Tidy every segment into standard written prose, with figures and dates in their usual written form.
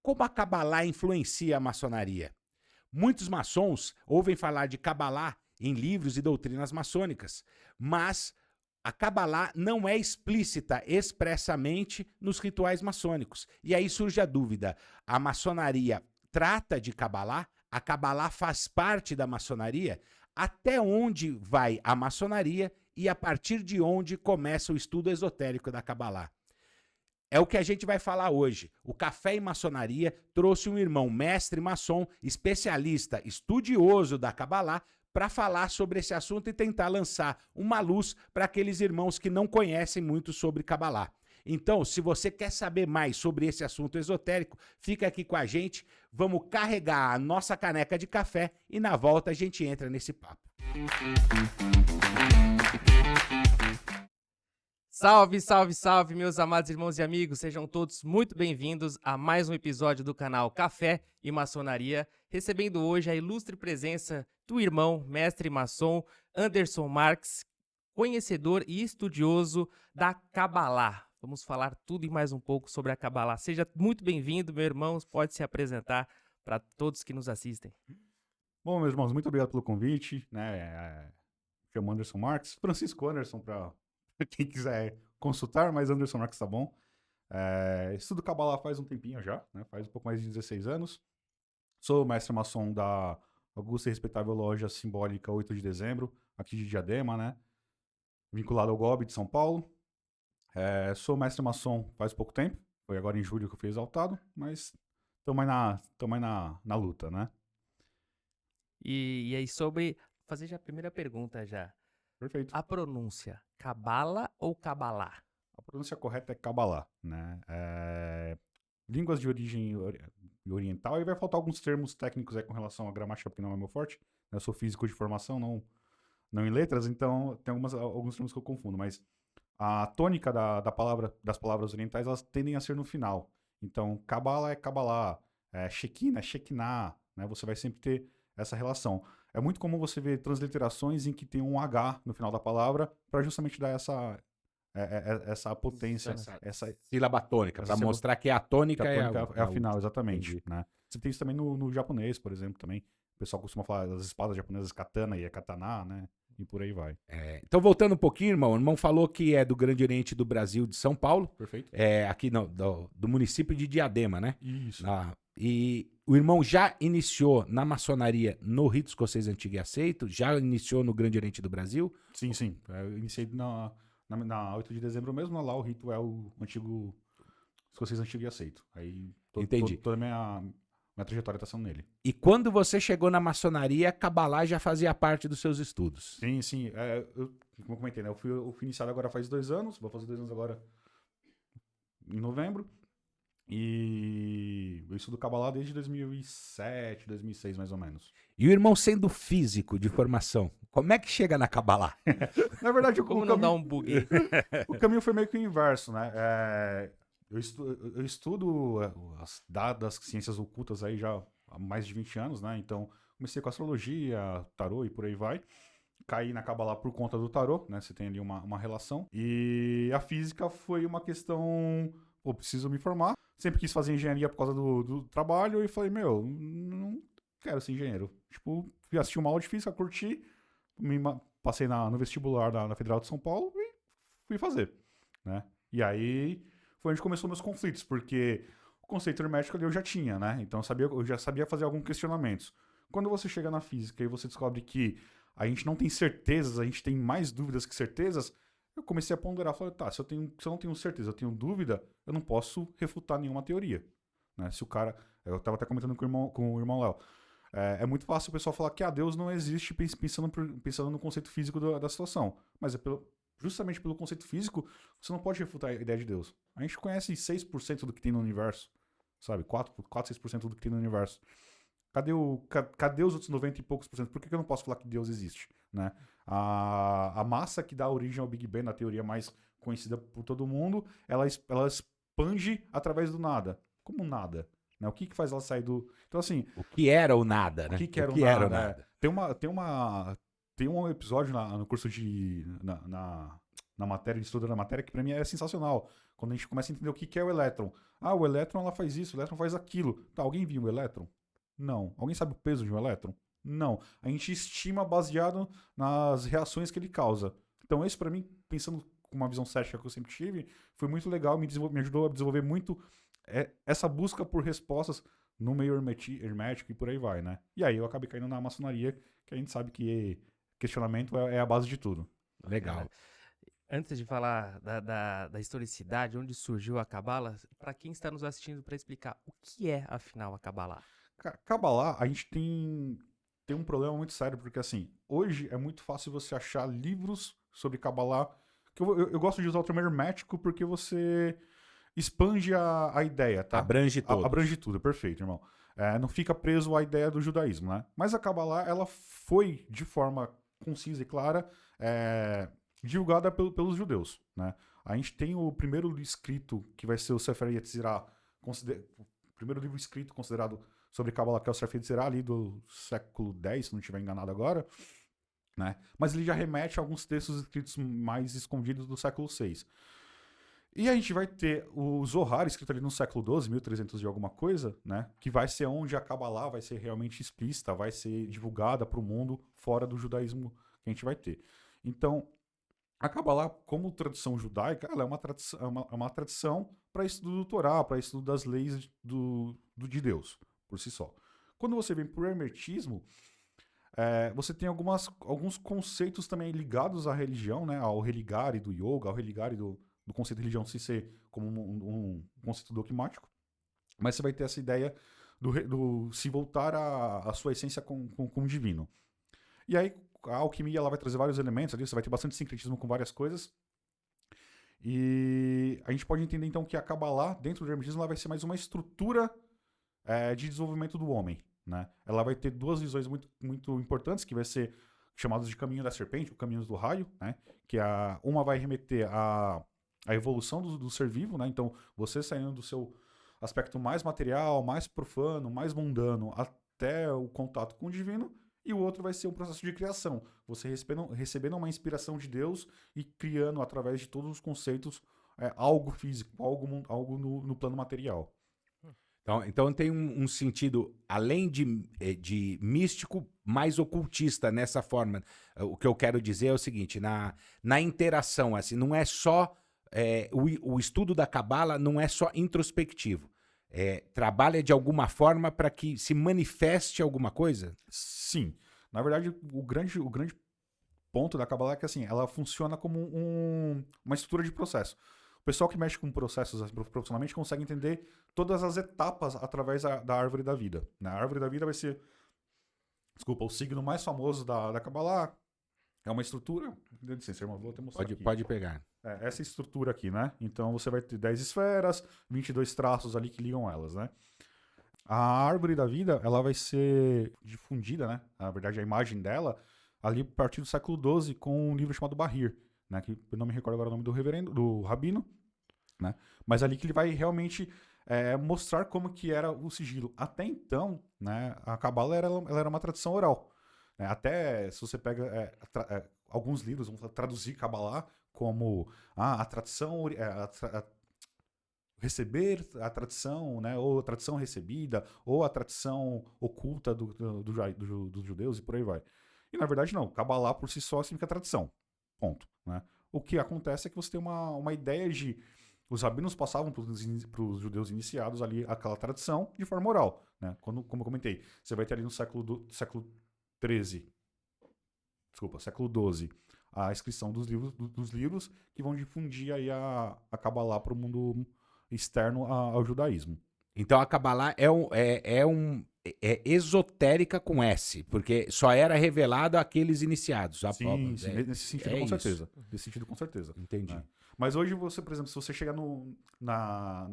Como a Cabalá influencia a maçonaria? Muitos maçons ouvem falar de Cabalá em livros e doutrinas maçônicas, mas a Cabalá não é explícita expressamente nos rituais maçônicos. E aí surge a dúvida: a maçonaria trata de Cabalá? A Cabalá faz parte da maçonaria? Até onde vai a maçonaria e a partir de onde começa o estudo esotérico da Cabalá? É o que a gente vai falar hoje. O Café e Maçonaria trouxe um irmão mestre maçom, especialista, estudioso da Cabalá, para falar sobre esse assunto e tentar lançar uma luz para aqueles irmãos que não conhecem muito sobre Cabalá. Então, se você quer saber mais sobre esse assunto esotérico, fica aqui com a gente, vamos carregar a nossa caneca de café e na volta a gente entra nesse papo. Salve, salve, salve, meus amados irmãos e amigos, sejam todos muito bem-vindos a mais um episódio do canal Café e Maçonaria, recebendo hoje a ilustre presença do irmão, mestre maçom, Anderson Marques, conhecedor e estudioso da Cabalá. Vamos falar tudo e mais um pouco sobre a Cabalá. Seja muito bem-vindo, meu irmão, pode se apresentar para todos que nos assistem. Bom, meus irmãos, muito obrigado pelo convite, chamo Anderson Marques, Francisco Anderson para quem quiser consultar, mas Anderson Marques tá bom. Estudo Cabalá faz um tempinho já, né? Faz um pouco mais de 16 anos. Sou mestre maçom da augusta e respeitável loja simbólica 8 de dezembro, aqui de Diadema, né? Vinculado ao GOB de São Paulo. Sou mestre maçom faz pouco tempo, foi agora em julho que eu fui exaltado, mas estamos aí na luta, né? E aí fazer já a primeira pergunta já. Perfeito. A pronúncia, Cabala ou Cabalá? A pronúncia correta é Cabalá, né? Línguas de origem oriental, e vai faltar alguns termos técnicos aí com relação à gramática, porque não é meu forte. Eu sou físico de formação, não em letras, então tem alguns termos que eu confundo, mas a tônica das palavras orientais, elas tendem a ser no final. Então, Cabala é Cabalá, Shekinah é Shekinah, né? Você vai sempre ter essa relação. É muito comum você ver transliterações em que tem um H no final da palavra para justamente dar essa potência, essa sílaba tônica, para mostrar que a tônica é a final, exatamente. Entendi. Né? Você tem isso também no japonês, por exemplo, também. O pessoal costuma falar das espadas japonesas katana e katana, né? E por aí vai. Então, voltando um pouquinho, irmão, o irmão falou que é do Grande Oriente do Brasil, de São Paulo. Perfeito. Aqui do município de Diadema, né? Isso. E o irmão já iniciou na maçonaria no Rito Escocês Antigo e Aceito? Já iniciou no Grande Oriente do Brasil? Sim. Eu iniciei na 8 de dezembro mesmo, lá o rito é o antigo Escocês Antigo e Aceito. Aí Entendi. Toda a minha trajetória está sendo nele. E quando você chegou na maçonaria, Cabalá já fazia parte dos seus estudos? Sim. Como eu comentei, né? Eu fui iniciado agora faz 2 anos, vou fazer 2 anos agora em novembro. E eu estudo Cabalá desde 2007, 2006, mais ou menos. E o irmão sendo físico de formação, como é que chega na Cabalá? Na verdade, Como não dá um bug? O caminho foi meio que o inverso, né? Eu estudo as dadas ciências ocultas aí já há mais de 20 anos, né? Então, comecei com astrologia, tarô e por aí vai. Caí na Cabalá por conta do tarô, né? Você tem ali uma relação. E a física foi uma questão... Pô, preciso me formar. Sempre quis fazer engenharia por causa do trabalho e falei, não quero ser engenheiro. Tipo, fui assistir uma aula de física, curti, passei no vestibular da Federal de São Paulo e fui fazer, né? E aí foi onde começou meus conflitos, porque o conceito hermético ali eu já tinha, né? Então eu já sabia fazer alguns questionamentos. Quando você chega na física e você descobre que a gente não tem certezas, a gente tem mais dúvidas que certezas, eu comecei a ponderar, falei, tá, se eu não tenho certeza, eu tenho dúvida, eu não posso refutar nenhuma teoria, né? Se o cara, eu estava até comentando com o irmão Léo, é muito fácil o pessoal falar que Deus não existe pensando no conceito físico da situação, mas justamente pelo conceito físico, você não pode refutar a ideia de Deus. A gente conhece 6% do que tem no universo, sabe? 6% do que tem no universo. Cadê os outros 90 e poucos por cento? Por que eu não posso falar que Deus existe, né? A massa que dá origem ao Big Bang, na teoria mais conhecida por todo mundo, ela expande através do nada. Como nada? Né? O que faz ela sair do... Então, assim... O que era o nada, né? O que era o nada? Tem um episódio no curso de... na matéria, de estudo da matéria, que pra mim é sensacional. Quando a gente começa a entender o que é o elétron. Ah, o elétron ela faz isso, o elétron faz aquilo. Tá, alguém viu o elétron? Não. Alguém sabe o peso de um elétron? Não. A gente estima baseado nas reações que ele causa. Então isso pra mim, pensando com uma visão cética que eu sempre tive, foi muito legal, me ajudou a desenvolver muito essa busca por respostas no meio hermético e por aí vai, né? E aí eu acabei caindo na maçonaria, que a gente sabe que questionamento é a base de tudo. Legal. Antes de falar da historicidade, onde surgiu a Cabala, para quem está nos assistindo, para explicar o que é, afinal, a Cabala? Cabalá, a gente tem um problema muito sério, porque assim, hoje é muito fácil você achar livros sobre Cabalá, que eu gosto de usar o termo hermético porque você expande a ideia, tá? Abrange todos. Abrange tudo, perfeito, irmão. Não fica preso à ideia do judaísmo, né? Mas a Cabalá, ela foi, de forma concisa e clara, divulgada pelos judeus, né? A gente tem o primeiro escrito, que vai ser o Sefer Yetzirah, o primeiro livro escrito considerado sobre Cabalá, que é o Sefer Yetzirah, ali do século X, se não estiver enganado agora, né? Mas ele já remete a alguns textos escritos mais escondidos do século VI. E a gente vai ter o Zohar, escrito ali no século XII, 1300 e alguma coisa, né? Que vai ser onde a Cabalá vai ser realmente explícita, vai ser divulgada para o mundo fora do judaísmo que a gente vai ter. Então, a Cabalá, como tradição judaica, ela é uma tradição para estudo do Torá, para estudo das leis de Deus, por si só. Quando você vem para o hermetismo, você tem alguns conceitos também ligados à religião, né? Ao religare do yoga, ao religare do conceito de religião se ser como um conceito dogmático. Mas você vai ter essa ideia do se voltar à sua essência com o divino. E aí, a alquimia ela vai trazer vários elementos ali, você vai ter bastante sincretismo com várias coisas. E a gente pode entender, então, que a Cabalá, dentro do hermetismo, ela vai ser mais uma estrutura de desenvolvimento do homem, né? Ela vai ter duas visões muito, muito importantes, que vai ser chamados de caminho da serpente, ou caminhos do raio, né? Que uma vai remeter à evolução do ser vivo, né? Então, você saindo do seu aspecto mais material, mais profano, mais mundano, até o contato com o divino, e o outro vai ser um processo de criação. Você recebendo uma inspiração de Deus e criando, através de todos os conceitos, algo físico, algo no plano material. Então tem um sentido, além de místico, mais ocultista nessa forma. O que eu quero dizer é o seguinte, na interação, assim, não é só... o estudo da Cabala não é só introspectivo. Trabalha de alguma forma para que se manifeste alguma coisa? Sim. Na verdade, o grande ponto da Cabala é que assim, ela funciona como uma estrutura de processo. O pessoal que mexe com processos profissionalmente consegue entender todas as etapas através da árvore da vida, né? A árvore da vida vai ser, o signo mais famoso da Cabala. É uma estrutura... Dê licença, irmão, vou até mostrar aqui. Pode pegar. Essa estrutura aqui, né? Então você vai ter 10 esferas, 22 traços ali que ligam elas, né? A árvore da vida, ela vai ser difundida, né? Na verdade, a imagem dela, ali a partir do século XII, com um livro chamado Bahir, né? Que eu não me recordo agora o nome do rabino, né? Mas ali que ele vai realmente mostrar como que era o sigilo. Até então, né? A Cabala ela era uma tradição oral. Né? Até se você pega alguns livros, vão traduzir Cabalá como a tradição, receber a tradição, né? Ou a tradição recebida, ou a tradição oculta dos judeus e por aí vai. E na verdade não, Cabalá por si só significa tradição, ponto. Né? O que acontece é que você tem uma ideia de... Os rabinos passavam para os judeus iniciados ali aquela tradição de forma oral. Né? Como eu comentei, você vai ter ali no século XIII, a inscrição dos livros que vão difundir aí a Cabalá para o mundo externo ao judaísmo. Então a Cabalá é esotérica com S, porque só era revelado àqueles iniciados. Sim, nesse sentido com certeza. Nesse sentido com certeza. Entendi. Né? Mas hoje você, por exemplo, se você chegar numa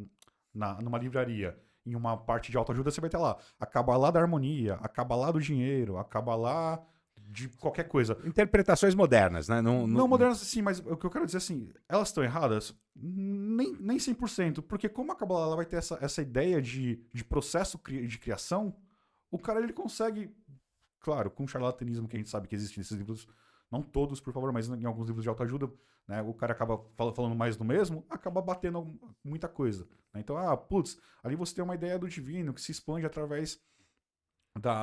livraria, em uma parte de autoajuda, você vai ter lá a Cabalá da harmonia, a Cabalá do dinheiro, a Cabalá de qualquer coisa. Interpretações modernas, né? Não modernas, sim, mas o que eu quero dizer assim, elas estão erradas? Nem 100%, porque como a Cabalá ela vai ter essa ideia de processo de criação, o cara ele consegue, claro, com o charlatanismo que a gente sabe que existe nesses livros, não todos, por favor, mas em alguns livros de autoajuda, né? O cara acaba falando mais do mesmo, acaba batendo muita coisa. Né? Então, ali você tem uma ideia do divino que se expande através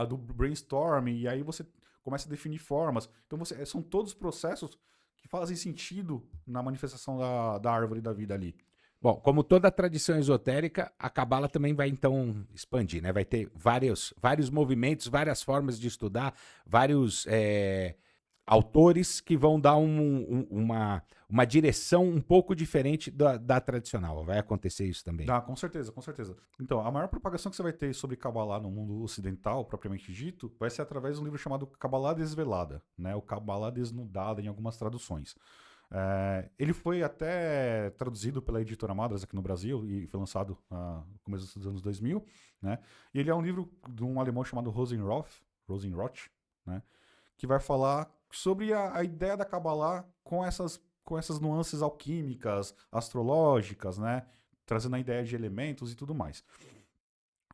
do brainstorming, e aí você começa a definir formas. Então, são todos processos que fazem sentido na manifestação da árvore da vida ali. Bom, como toda tradição esotérica, a Cabala também vai então expandir, né? Vai ter vários movimentos, várias formas de estudar, vários autores que vão dar uma direção um pouco diferente da tradicional. Vai acontecer isso também. Com certeza, com certeza. Então, a maior propagação que você vai ter sobre Kabbalah no mundo ocidental, propriamente dito, vai ser através de um livro chamado Kabbalah Desvelada, né? O Kabbalah Desnudada em algumas traduções. Ele foi até traduzido pela editora Madras aqui no Brasil e foi lançado no começo dos anos 2000, né? E ele é um livro de um alemão chamado Rosenroth, né? Que vai falar sobre a ideia da Kabbalah com essas nuances alquímicas, astrológicas, né? Trazendo a ideia de elementos e tudo mais.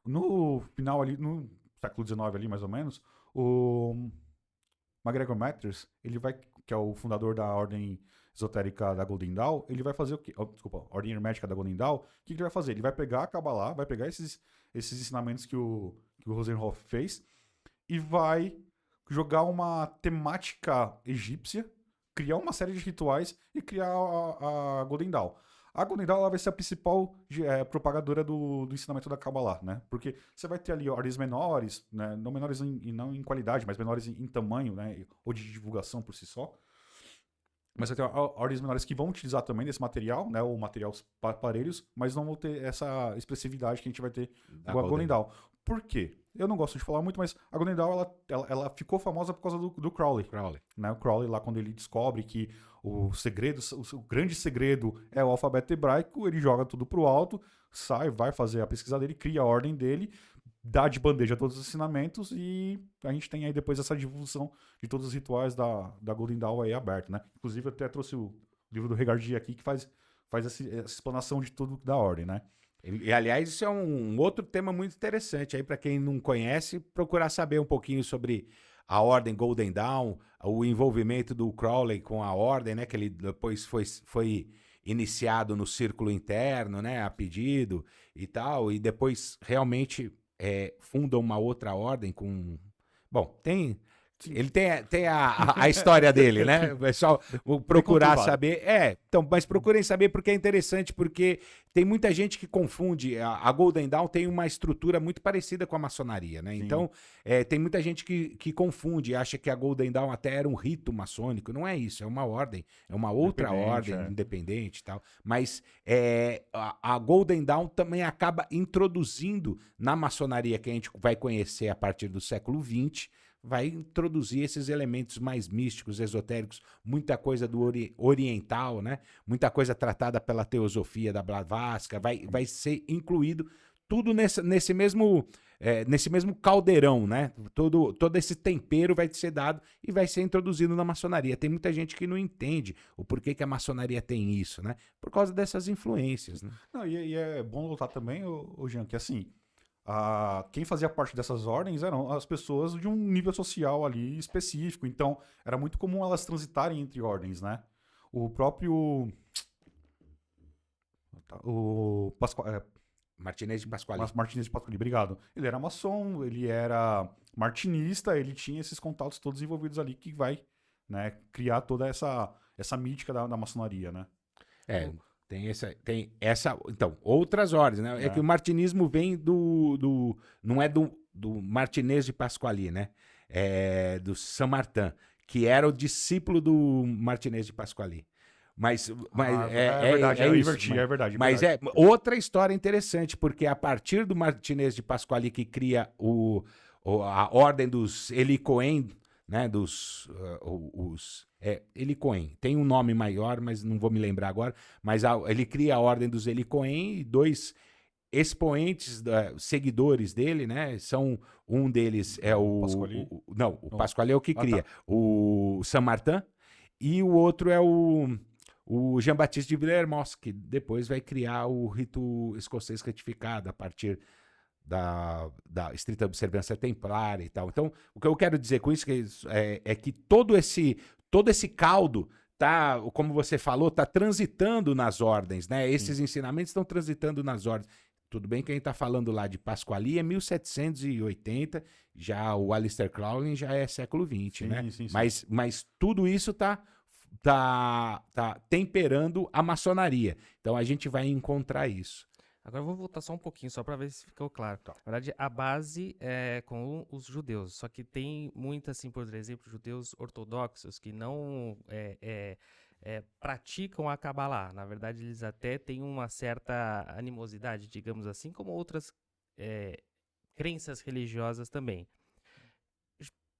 No final ali, no século XIX ali mais ou menos, o MacGregor Matters, que é o fundador da ordem esotérica da Golden Dawn, ele vai fazer o quê? Ordem hermética da Golden Dawn, o que ele vai fazer? Ele vai pegar a Kabbalah, vai pegar esses ensinamentos que o Rosenhoff fez e vai jogar uma temática egípcia, criar uma série de rituais e criar a Golden Dawn. A Golden Dawn ela vai ser a principal propagadora do ensinamento da Kabbalah, né? Porque você vai ter ali ordens menores, né? Não menores não em qualidade, mas menores em tamanho, né? Ou de divulgação por si só. Mas vai ter ordens menores que vão utilizar também desse material, né? Ou materiais parelhos, mas não vão ter essa expressividade que a gente vai ter com a Golden Dawn. Por quê? Eu não gosto de falar muito, mas a Golden Dawn ela ficou famosa por causa do Crowley. Né? O Crowley, lá quando ele descobre que o grande segredo é o alfabeto hebraico, ele joga tudo pro alto, vai fazer a pesquisa dele, cria a ordem dele, dá de bandeja todos os ensinamentos e a gente tem aí depois essa divulgação de todos os rituais da Golden Dawn aí aberto, né? Inclusive eu até trouxe o livro do Regardia aqui que faz essa explanação de tudo da ordem, né? E, aliás, isso é um outro tema muito interessante aí para quem não conhece, procurar saber um pouquinho sobre a ordem Golden Dawn, o envolvimento do Crowley com a ordem, né, que ele depois foi iniciado no círculo interno, né, a pedido e tal, e depois realmente funda uma outra ordem com... Bom, ele tem a história dele, né? O pessoal procurar saber. Então, mas procurem saber porque é interessante, porque tem muita gente que confunde. A Golden Dawn tem uma estrutura muito parecida com a maçonaria, né? Sim. Então, tem muita gente que confunde, acha que a Golden Dawn até era um rito maçônico. Não é isso, é uma ordem, é uma outra ordem independente e tal. Mas a Golden Dawn também acaba introduzindo na maçonaria que a gente vai conhecer a partir do século XX, vai introduzir esses elementos mais místicos, esotéricos, muita coisa do oriental, né? Muita coisa tratada pela teosofia da Blavatsky, vai ser incluído tudo nesse mesmo caldeirão, né? Todo esse tempero vai ser dado e vai ser introduzido na maçonaria. Tem muita gente que não entende o porquê que a maçonaria tem isso, né? Por causa dessas influências, né? Não, e é bom notar também, Jean, que assim... quem fazia parte dessas ordens eram as pessoas de um nível social ali específico. Então, era muito comum elas transitarem entre ordens, né? O próprio... Martinez de Pasquale. Martinez de Pasquale, obrigado. Ele era maçom, ele era martinista, ele tinha esses contatos todos envolvidos ali que vai, né, criar toda essa mítica da maçonaria, né? Tem essa. Então, outras ordens, né? É que o martinismo vem não é do Martinez de Pasquale, né? É do Saint Martin, que era o discípulo do Martinez de Pasquale. Mas é verdade, é isso, é verdade. Mas é outra história interessante, porque a partir do Martinez de Pasquale que cria a ordem dos Helicoen, né? Helicoen. Tem um nome maior, mas não vou me lembrar agora. Mas ele cria a ordem dos Helicoen e dois expoentes, seguidores dele, né? Um deles é o... Pasquale? O Pasquale é o que cria. O Saint Martin. E o outro é o Jean-Baptiste de Villermoz, que depois vai criar o rito escocês retificado a partir da estrita observância templária e tal. Então, o que eu quero dizer com isso é que todo esse caldo como você falou, tá transitando nas ordens, né? Sim. Esses ensinamentos estão transitando nas ordens. Tudo bem que a gente tá falando lá de Pasquali é 1780, já o Aleister Crowley já é século XX, né? Sim. Mas tudo isso tá temperando a maçonaria. Então a gente vai encontrar isso. Agora eu vou voltar só um pouquinho, só para ver se ficou claro. Tá. Na verdade, a base é com os judeus. Só que tem muito, assim, por exemplo, judeus ortodoxos que não praticam a Kabbalah. Na verdade, eles até têm uma certa animosidade, digamos assim, como outras crenças religiosas também.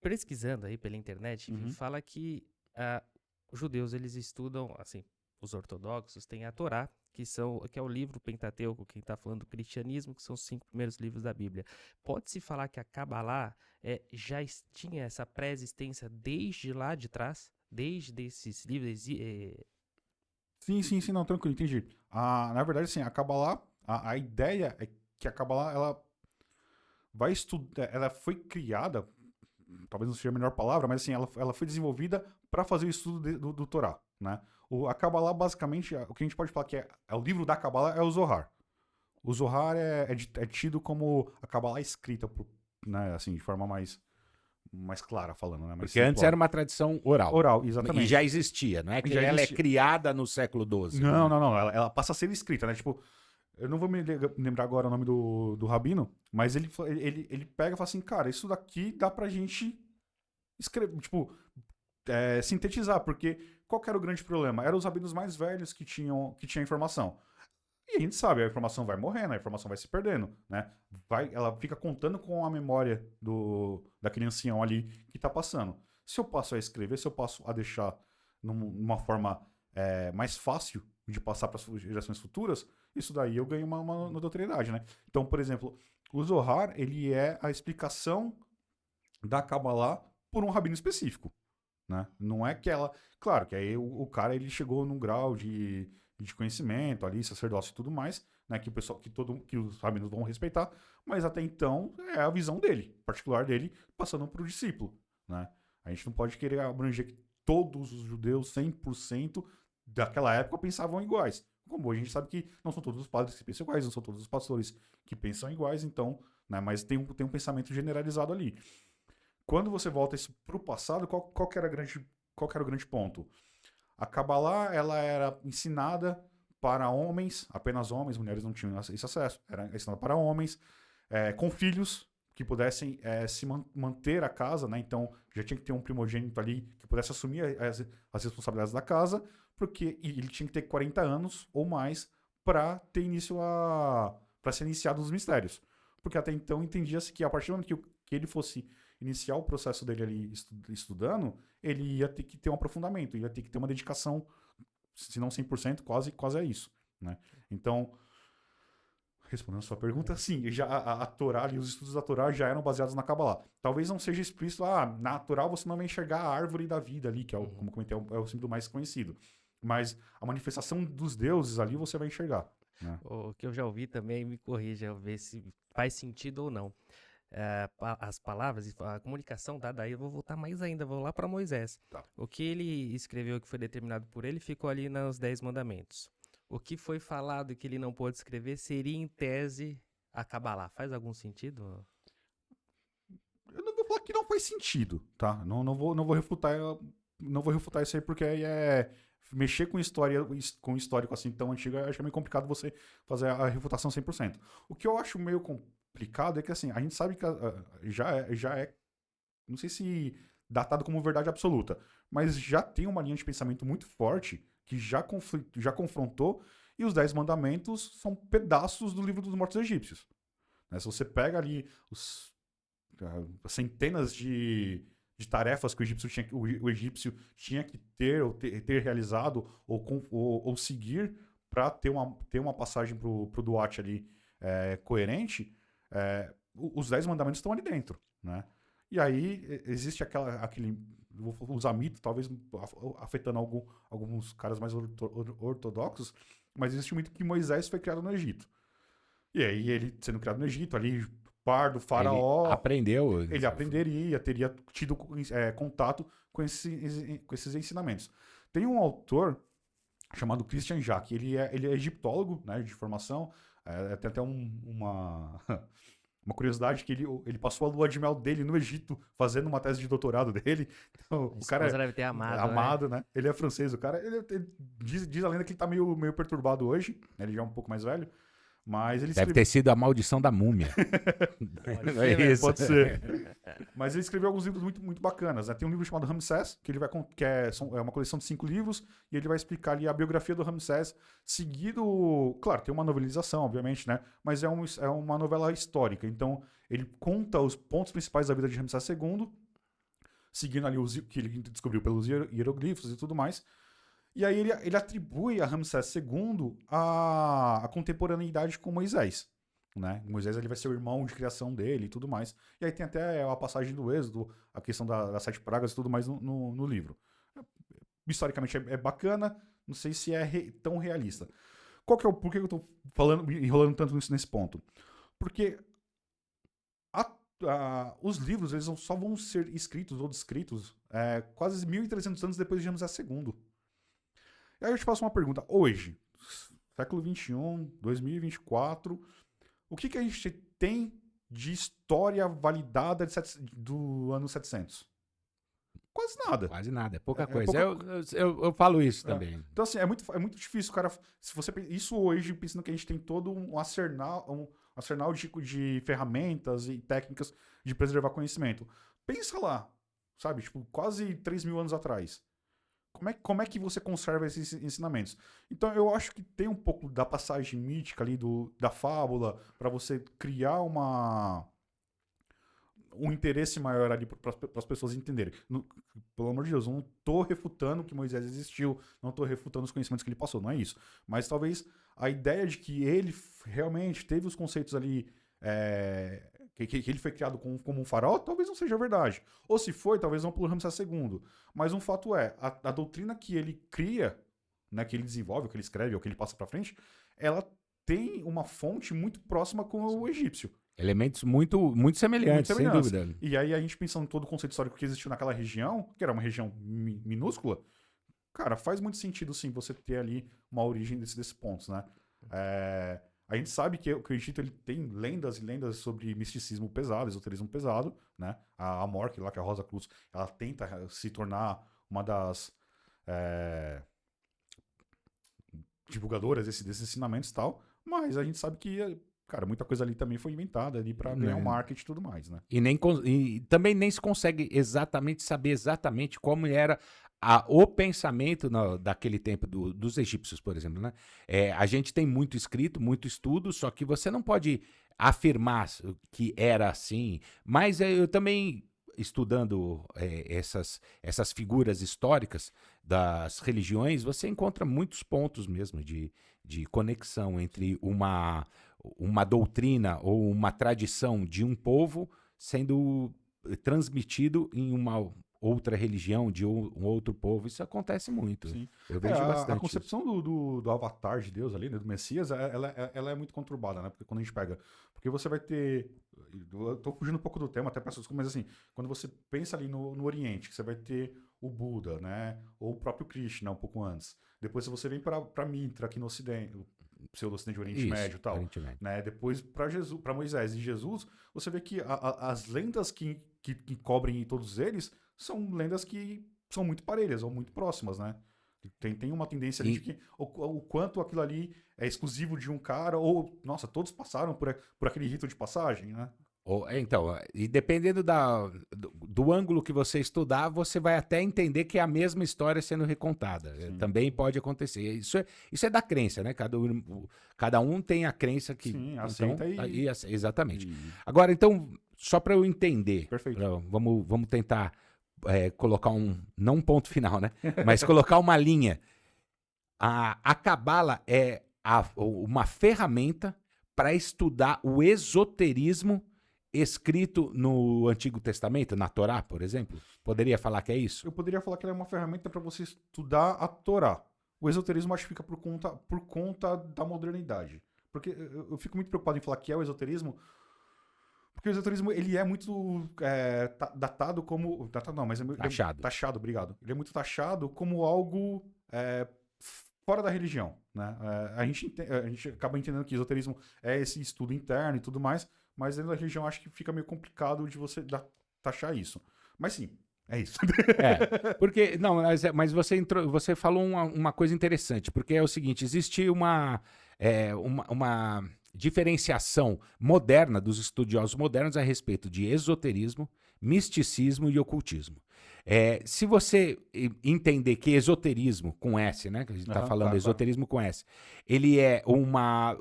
Pesquisando aí pela internet, Uhum. fala que os judeus, eles estudam, assim, os ortodoxos têm a Torá, que é o livro Pentateuco, quem está falando do cristianismo, que são os 5 primeiros livros da Bíblia. Pode-se falar que a Kabbalah já tinha essa pré-existência desde lá de trás? Desde esses livros? Sim, não, tranquilo, entendi. Na verdade, assim, a Kabbalah, a ideia é que a Kabbalah, ela vai estudar, ela foi criada, talvez não seja a melhor palavra, mas assim, ela foi desenvolvida para fazer o estudo do Torá, né? A Kabbalah, basicamente, o que a gente pode falar que é o livro da Kabbalah é o Zohar. O Zohar é tido como a Kabbalah escrita, né, assim, de forma mais clara falando, né? Porque antes era uma tradição oral. Oral, exatamente. E já existia, não é que Já ela existia. é criada no século XII. Não, né? não. Ela passa a ser escrita, né? Tipo, eu não vou me lembrar agora o nome do rabino, mas ele pega e fala assim, cara, isso daqui dá pra gente escrever, tipo, sintetizar, porque qual que era o grande problema? Eram os rabinos mais velhos que tinham informação. E a gente sabe, a informação vai morrendo, a informação vai se perdendo, né? Ela fica contando com a memória daquele ancião ali que tá passando. Se eu passo a escrever, se eu passo a deixar numa forma mais fácil de passar para as gerações futuras, isso daí eu ganho uma notoriedade, né? Então, por exemplo, o Zohar, ele é a explicação da Kabbalah por um rabino específico, né? Não é que ela... Claro, que aí o cara, ele chegou num grau de conhecimento ali, sacerdócio e tudo mais, né? Que o pessoal, que os rabinos vão respeitar, mas até então é a visão dele, particular dele, passando para o discípulo, né? A gente não pode querer abranger que todos os judeus, 100% daquela época, pensavam iguais. Como hoje a gente sabe que não são todos os padres que pensam iguais, não são todos os pastores que pensam iguais, então, né? Mas tem um pensamento generalizado ali. Quando você volta isso para o passado, qual que era o grande ponto? A Kabbalah, ela era ensinada para homens, apenas homens, mulheres não tinham esse acesso. Era ensinada para homens, com filhos que pudessem se manter a casa, né? Então, já tinha que ter um primogênito ali que pudesse assumir as responsabilidades da casa, porque ele tinha que ter 40 anos ou mais para ter para ser iniciado nos mistérios. Porque até então entendia-se que a partir do momento que ele fosse iniciar o processo dele ali estudando, ele ia ter que ter um aprofundamento, ia ter que ter uma dedicação, se não 100%, quase é isso, né? Então, respondendo a sua pergunta, sim, já a Torá e os estudos da Torá já eram baseados na Kabbalah. Talvez não seja explícito, na Torá você não vai enxergar a árvore da vida ali, que é como comentei, é o símbolo mais conhecido. Mas a manifestação dos deuses ali você vai enxergar, né? O que eu já ouvi também, me corrija, ver se faz sentido ou não. As palavras, a comunicação dada aí, eu vou voltar mais ainda, vou lá para Moisés. Tá. O que ele escreveu, que foi determinado por ele, ficou ali nos 10 mandamentos. O que foi falado que ele não pôde escrever seria, em tese, a Kabbalah. Faz algum sentido? Eu não vou falar que não faz sentido, tá? Não vou refutar isso aí, porque aí mexer com histórico assim tão antigo, acho que é meio complicado você fazer a refutação 100%. O que eu acho meio complicado é que, assim, a gente sabe que já é, não sei se datado como verdade absoluta, mas já tem uma linha de pensamento muito forte que já confrontou, e os 10 mandamentos são pedaços do livro dos mortos egípcios, né? Se você pega ali centenas de tarefas que o egípcio tinha que ter ou ter realizado ou seguir para ter uma passagem pro Duat ali coerente, os 10 mandamentos estão ali dentro, né? E aí existe aquele, vou usar mito, talvez afetando alguns caras mais ortodoxos, mas existe um mito que Moisés foi criado no Egito. E aí ele sendo criado no Egito, ali pardo, faraó... Ele aprenderia, teria tido contato com esses ensinamentos. Tem um autor chamado Christian Jacques, ele é egiptólogo, né, de formação, tem até uma curiosidade que ele passou a lua de mel dele no Egito, fazendo uma tese de doutorado dele. Então, o cara deve ter amado, né? Ele é francês, o cara, diz a lenda que ele tá meio perturbado hoje, né? Ele já é um pouco mais velho, mas ele Deve ter sido a maldição da múmia. Pode ser, isso. Pode ser. Mas ele escreveu alguns livros muito, muito bacanas, né? Tem um livro chamado Ramsés, que ele vai é uma coleção de 5 livros, e ele vai explicar ali a biografia do Ramsés, seguido... Claro, tem uma novelização, obviamente, né? Mas é uma novela histórica. Então, ele conta os pontos principais da vida de Ramsés II, seguindo ali que ele descobriu pelos hieroglifos e tudo mais. E aí ele atribui a Ramsés II a contemporaneidade com Moisés. Né? Moisés ele vai ser o irmão de criação dele e tudo mais. E aí tem até a passagem do Êxodo, a questão das 7 pragas e tudo mais no livro. Historicamente é bacana, não sei se é tão realista. Por que eu tô enrolando tanto nesse ponto? Porque os livros eles só vão ser escritos ou descritos quase 1.300 anos depois de Ramsés II. E aí eu te faço uma pergunta. Hoje, século XXI, 2024, o que a gente tem de história validada do ano 700? Quase nada. Quase nada, é pouca coisa. Eu falo isso também. Então, assim, é muito difícil, cara. Se você isso hoje, pensando que a gente tem todo um arsenal de ferramentas e técnicas de preservar conhecimento. Pensa lá, sabe? Tipo, quase 3.000 anos atrás. Como é que você conserva esses ensinamentos? Então, eu acho que tem um pouco da passagem mítica ali da fábula para você criar um interesse maior ali para as pessoas entenderem. Pelo amor de Deus, eu não estou refutando que Moisés existiu, não estou refutando os conhecimentos que ele passou, não é isso. Mas talvez a ideia de que ele realmente teve os conceitos ali... Que ele foi criado como um faraó, talvez não seja verdade. Ou se foi, talvez não pelo Ramsés II. Mas um fato é, a doutrina que ele cria, né, que ele desenvolve, que ele escreve, ou que ele passa para frente, ela tem uma fonte muito próxima com o egípcio. Elementos muito, muito semelhantes, sem dúvida. E aí a gente pensando em todo o conceito histórico que existiu naquela região, que era uma região minúscula, cara, faz muito sentido sim você ter ali uma origem desses pontos, né? A gente sabe que o Egito ele tem lendas e lendas sobre misticismo pesado, esoterismo pesado, né? A Mork, lá que é a Rosa Cruz, ela tenta se tornar uma das divulgadoras desses ensinamentos e tal, mas a gente sabe que, cara, muita coisa ali também foi inventada ali para ganhar um marketing e tudo mais, né? E também nem se consegue saber exatamente como era o pensamento daquele tempo dos egípcios, por exemplo, né? A gente tem muito escrito, muito estudo, só que você não pode afirmar que era assim. Mas eu também, estudando essas figuras históricas das religiões, você encontra muitos pontos mesmo de conexão entre uma doutrina ou uma tradição de um povo sendo transmitido em uma outra religião, de um outro povo. Isso acontece muito. Sim. Eu vejo bastante. A concepção do avatar de Deus ali, né, do Messias, ela é muito conturbada, né? Porque quando a gente pega... Porque você vai ter... Eu tô fugindo um pouco do tema, até para essas coisas, mas assim, quando você pensa ali no Oriente, que você vai ter o Buda, né? Ou o próprio Krishna, um pouco antes. Depois você vem para Mitra, aqui no Ocidente, o pseudo-Ocidente, Oriente Médio e tal. Oriente Médio. Né? Depois para Moisés e Jesus, você vê que as lendas que cobrem todos eles são lendas que são muito parelhas ou muito próximas, né? Tem uma tendência ali de que o quanto aquilo ali é exclusivo de um cara, ou, nossa, todos passaram por aquele rito de passagem, né? Então, e dependendo do ângulo que você estudar, você vai até entender que é a mesma história sendo recontada. Sim. Também pode acontecer. Isso é da crença, né? Cada um tem a crença que... Sim, aceita exatamente. Agora, então, só para eu entender. Perfeito. Vamos tentar colocar não um ponto final, né? Mas colocar uma linha. A Cabala é uma ferramenta para estudar o esoterismo escrito no Antigo Testamento, na Torá, por exemplo? Poderia falar que é isso? Eu poderia falar que ela é uma ferramenta para você estudar a Torá. O esoterismo acho que fica por conta da modernidade. Porque eu fico muito preocupado em falar que é o esoterismo, Porque o esoterismo, ele é muito datado como... Datado não, mas... Taxado. Taxado, obrigado. Ele é muito taxado como algo fora da religião, né? A gente acaba entendendo que esoterismo é esse estudo interno e tudo mais, mas dentro da religião acho que fica meio complicado de você taxar isso. Mas sim, é isso. Porque, não, mas você falou uma coisa interessante, porque é o seguinte, existe uma diferenciação moderna dos estudiosos modernos a respeito de esoterismo, misticismo e ocultismo. Se você entender que esoterismo com S, né, que a gente está falando esoterismo com S, ele é uma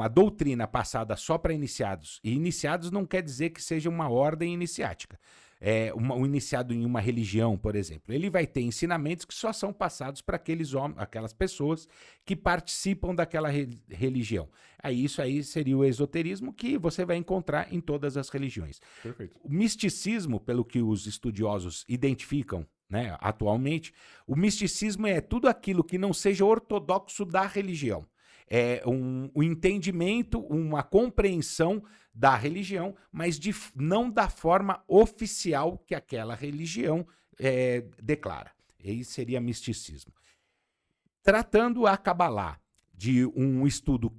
doutrina passada só para iniciados, e iniciados não quer dizer que seja uma ordem iniciática. Um iniciado em uma religião, por exemplo, ele vai ter ensinamentos que só são passados para aquelas pessoas que participam daquela religião. Isso aí seria o esoterismo que você vai encontrar em todas as religiões. Perfeito. O misticismo, pelo que os estudiosos identificam, né, atualmente, o misticismo é tudo aquilo que não seja ortodoxo da religião. É um entendimento, uma compreensão da religião, mas não da forma oficial que aquela religião declara. Esse seria misticismo. Tratando a Cabalá de um estudo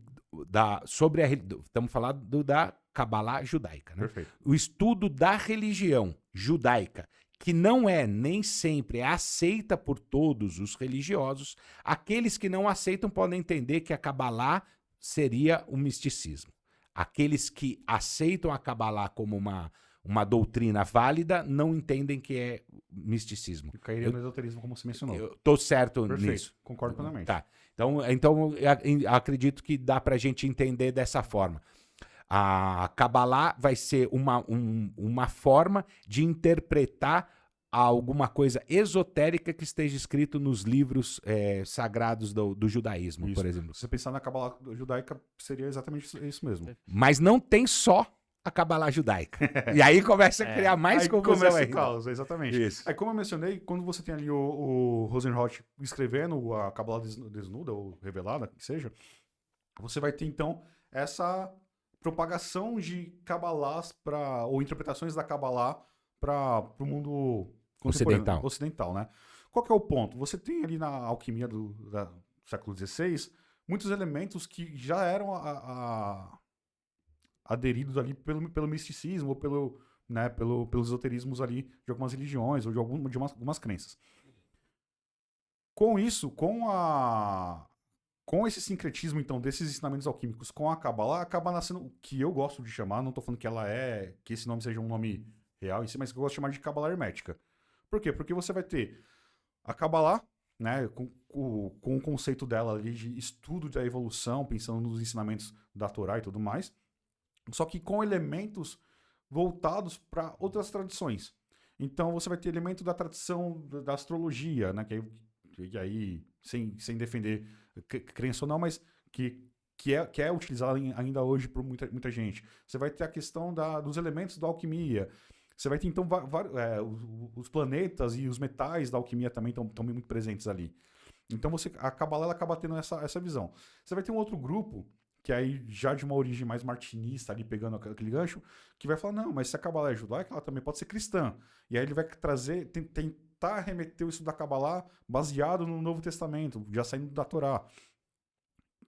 sobre estamos falando da Cabalá judaica, né? Perfeito. O estudo da religião judaica, que não é nem sempre aceita por todos os religiosos, aqueles que não aceitam podem entender que a Cabalá seria o misticismo. Aqueles que aceitam a Cabalá como uma doutrina válida não entendem que é misticismo. Eu cairia no esoterismo, como você mencionou. Eu tô certo Perfeito. nisso. Concordo plenamente. Tá. Então eu acredito que dá pra gente entender dessa forma. A Cabalá vai ser uma forma de interpretar alguma coisa esotérica que esteja escrito nos livros sagrados do judaísmo, Isso. por exemplo. Se você pensar na Cabalá judaica, seria exatamente isso mesmo. Mas não tem só a Cabalá judaica. E aí começa a criar mais confusão começa ainda. o caos, exatamente. Isso. Aí, como eu mencionei, quando você tem ali o Rosenroth escrevendo a Cabalá desnuda, ou revelada, que seja, você vai ter, então, essa propagação de Cabalás ou interpretações da Cabalá para o mundo ocidental, né? Qual que é o ponto? Você tem ali na alquimia do século XVI muitos elementos que já eram aderidos ali pelo misticismo ou pelos esoterismos ali de algumas religiões ou de algumas crenças. Com isso, com esse sincretismo, então, desses ensinamentos alquímicos com a Cabalá, acaba nascendo o que eu gosto de chamar, não estou falando que esse nome seja um nome real em si, mas que eu gosto de chamar de Cabalá hermética. Por quê? Porque você vai ter a Cabalá, né, com o conceito dela ali de estudo da evolução, pensando nos ensinamentos da Torá e tudo mais, só que com elementos voltados para outras tradições. Então você vai ter elemento da tradição da astrologia, né, que aí sem defender crença ou não, mas que é utilizado ainda hoje por muita gente. Você vai ter a questão dos elementos da alquimia. Você vai ter, então, os planetas e os metais da alquimia também estão muito presentes ali. Então, a Cabalá ela acaba tendo essa visão. Você vai ter um outro grupo, que aí já de uma origem mais martinista, ali pegando aquele gancho, que vai falar, não, mas se a Cabalá é judaica, ela também pode ser cristã. E aí ele vai tentar remeter o estudo da Cabalá baseado no Novo Testamento, já saindo da Torá.